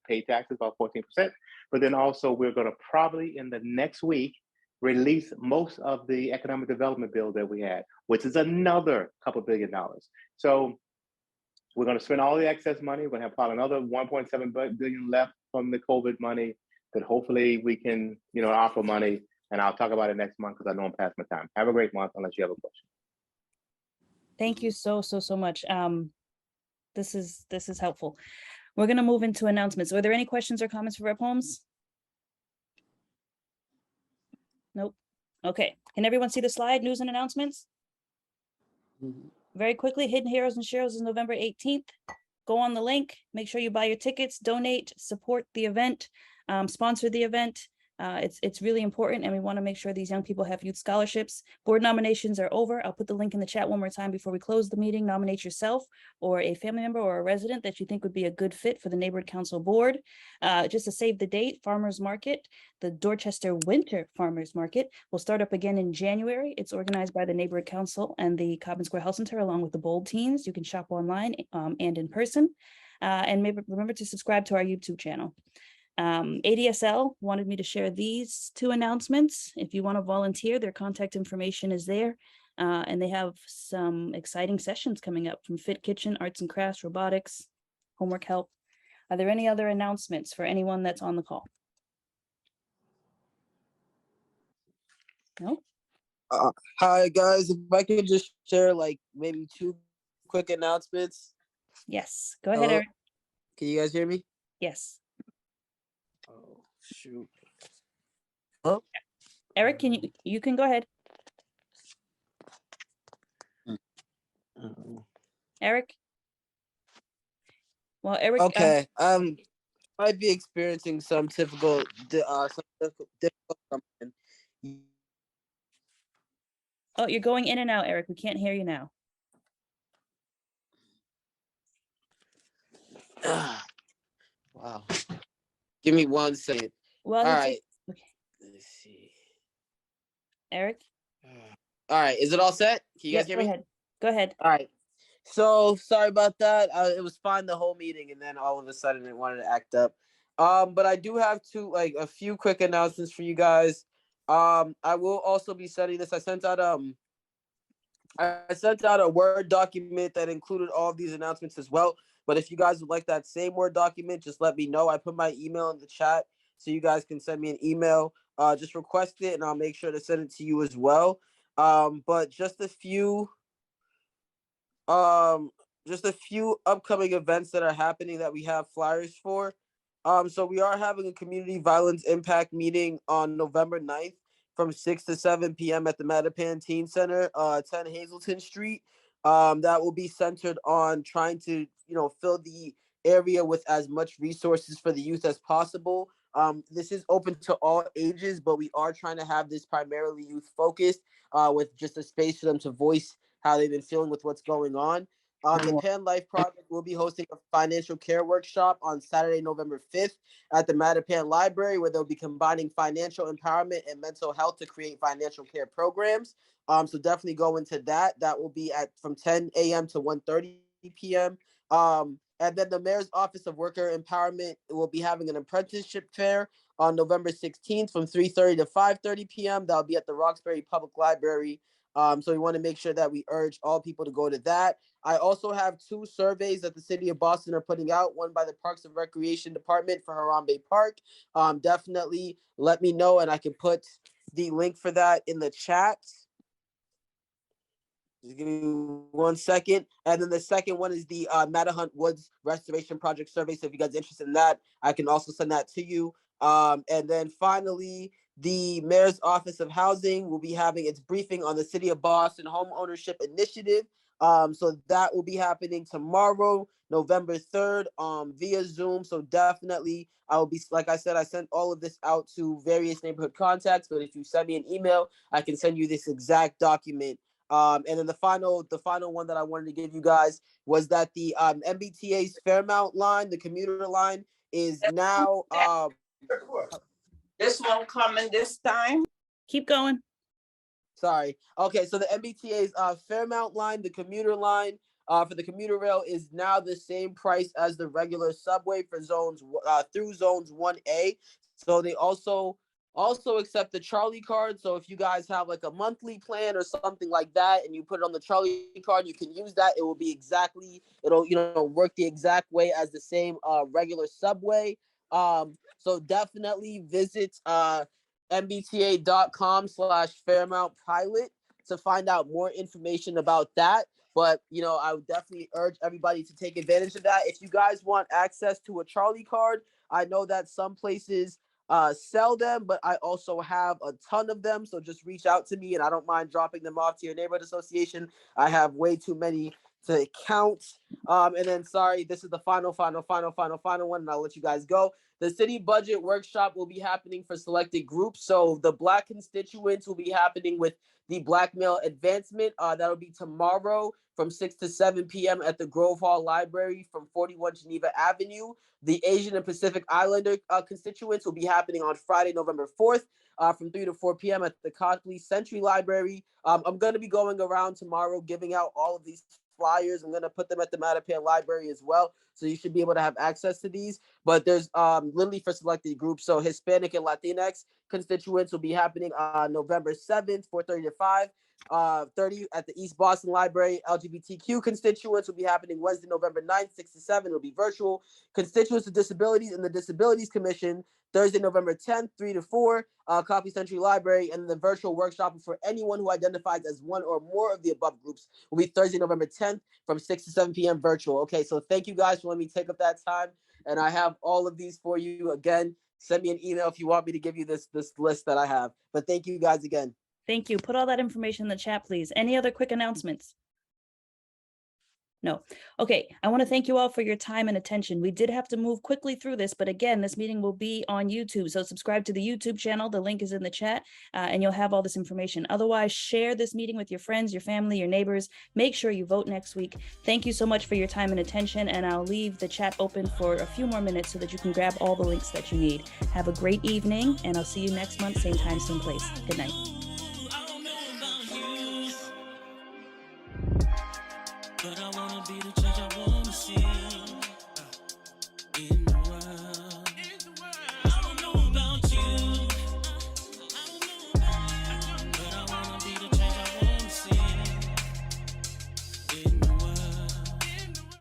pay taxes about 14%, but then also we're going to probably in the next week release most of the economic development bill that we had, which is another couple $2 billion. So we're going to spend all the excess money. We're going to have probably another 1.7 billion left from the COVID money that hopefully we can, offer money. And I'll talk about it next month because I know I'm past my time. Have a great month unless you have a question. Thank you so much. This is helpful. We're going to move into announcements. Are there any questions or comments for Rep. Holmes? Nope. Okay. Can everyone see the slide, news and announcements? Very quickly, Hidden Heroes and Sheroes is November 18th. Go on the link, make sure you buy your tickets, donate, support the event, sponsor the event. It's really important, and we want to make sure these young people have youth scholarships. Board nominations are over. I'll put the link in the chat one more time before we close the meeting. Nominate yourself or a family member or a resident that you think would be a good fit for the neighborhood council board. Just to save the date, Farmers Market, the Dorchester Winter Farmers Market, will start up again in January. It's organized by the neighborhood council and the Codman Square Health Center, along with the Bold Teens. You can shop online and in person. And maybe remember to subscribe to our YouTube channel. ADSL wanted me to share these two announcements. If you want to volunteer, their contact information is there. And they have some exciting sessions coming up from Fit Kitchen, Arts and Crafts, Robotics, Homework Help. Are there any other announcements for anyone that's on the call? No? Hi guys, if I could just share like maybe 2 quick announcements. Yes, go ahead, Hello? Eric. Can you guys hear me? Yes. Oh shoot. Eric, you can go ahead. Eric? Well, Eric. Okay. Might be experiencing some difficult something. Oh, you're going in and out, Eric. We can't hear you now. Wow. Give me 1 second. Well, all right. Okay. Let's see. Eric? All right. Is it all set? Can you guys hear go me? ahead. Go ahead. All right. So sorry about that. It was fine the whole meeting, and then all of a sudden it wanted to act up. But I do have a few quick announcements for you guys. I will also be sending this. I sent out a Word document that included all of these announcements as well. But if you guys would like that same Word document, just let me know. I put my email in the chat so you guys can send me an email. Just request it, and I'll make sure to send it to you as well. But just a few upcoming events that are happening that we have flyers for. So we are having a community violence impact meeting on November 9th from 6 to 7 p.m. at the Mattapan Teen Center, 10 Hazelton Street. That will be centered on trying to, fill the area with as much resources for the youth as possible. This is open to all ages, but we are trying to have this primarily youth focused, with just a space for them to voice how they've been feeling with what's going on. The Pan Life Project will be hosting a financial care workshop on Saturday, November 5th at the Mattapan Library, where they'll be combining financial empowerment and mental health to create financial care programs. So definitely go into that. That will be from 10 a.m. to 1:30 p.m. And then the Mayor's Office of Worker Empowerment will be having an apprenticeship fair on November 16th from 3:30 to 5:30 p.m. That'll be at the Roxbury Public Library. So we want to make sure that we urge all people to go to that. I also have 2 surveys that the City of Boston are putting out, one by the Parks and Recreation Department for Harambe Park. Definitely let me know, and I can put the link for that in the chat. Just give me 1 second. And then the second one is the Mattahunt Woods Restoration Project survey. So if you guys are interested in that, I can also send that to you. And then finally, the Mayor's Office of Housing will be having its briefing on the City of Boston Home Ownership Initiative. So that will be happening tomorrow, November 3rd, via Zoom. So definitely, I will be, like I said, I sent all of this out to various neighborhood contacts. But if you send me an email, I can send you this exact document. And then the final one that I wanted to give you guys was that the MBTA's Fairmount line, the commuter line, is now. This won't come in this time. Keep going. Sorry. Okay, so the MBTA's Fairmount line, the commuter line for the commuter rail, is now the same price as the regular subway for zones through zones 1A. So they also accept the Charlie card. So if you guys have like a monthly plan or something like that, and you put it on the Charlie card, you can use that. It will be it'll work the exact way as the same regular subway. So definitely visit mbta.com/Fairmount Pilot to find out more information about that. But, I would definitely urge everybody to take advantage of that. If you guys want access to a Charlie card, I know that some places sell them, but I also have a ton of them. So just reach out to me, and I don't mind dropping them off to your neighborhood association. I have way too many to count. And then, sorry, this is the final one, and I'll let you guys go. The city budget workshop will be happening for selected groups. So the Black constituents will be happening with the Black male advancement. That'll be tomorrow from 6 to 7 p.m. at the Grove Hall Library from 41 Geneva Avenue. The Asian and Pacific Islander constituents will be happening on Friday, November 4th. From 3 to 4 p.m. at the Copley Century Library. I'm going to be going around tomorrow giving out all of these flyers. I'm going to put them at the Mattapan Library as well. So you should be able to have access to these. But there's literally for selected groups. So Hispanic and Latinx constituents will be happening on November 7th, 4:30 to 5:30 at the East Boston Library. LGBTQ constituents will be happening Wednesday, November 9th, 6 to 7. It'll be virtual. Constituents with disabilities and the Disabilities Commission, Thursday, November 10th, 3 to 4, Copley Century Library, and the virtual workshop for anyone who identifies as one or more of the above groups will be Thursday, November 10th from 6 to 7 p.m. virtual. Okay, so thank you guys for letting me take up that time. And I have all of these for you. Again, send me an email if you want me to give you this list that I have. But thank you guys again. Thank you. Put all that information in the chat, please. Any other quick announcements? No. Okay, I want to thank you all for your time and attention. We did have to move quickly through this, but again, this meeting will be on YouTube. So subscribe to the YouTube channel. The link is in the chat and you'll have all this information. Otherwise, share this meeting with your friends, your family, your neighbors. Make sure you vote next week. Thank you so much for your time and attention. And I'll leave the chat open for a few more minutes so that you can grab all the links that you need. Have a great evening and I'll see you next month, same time, same place. Good night.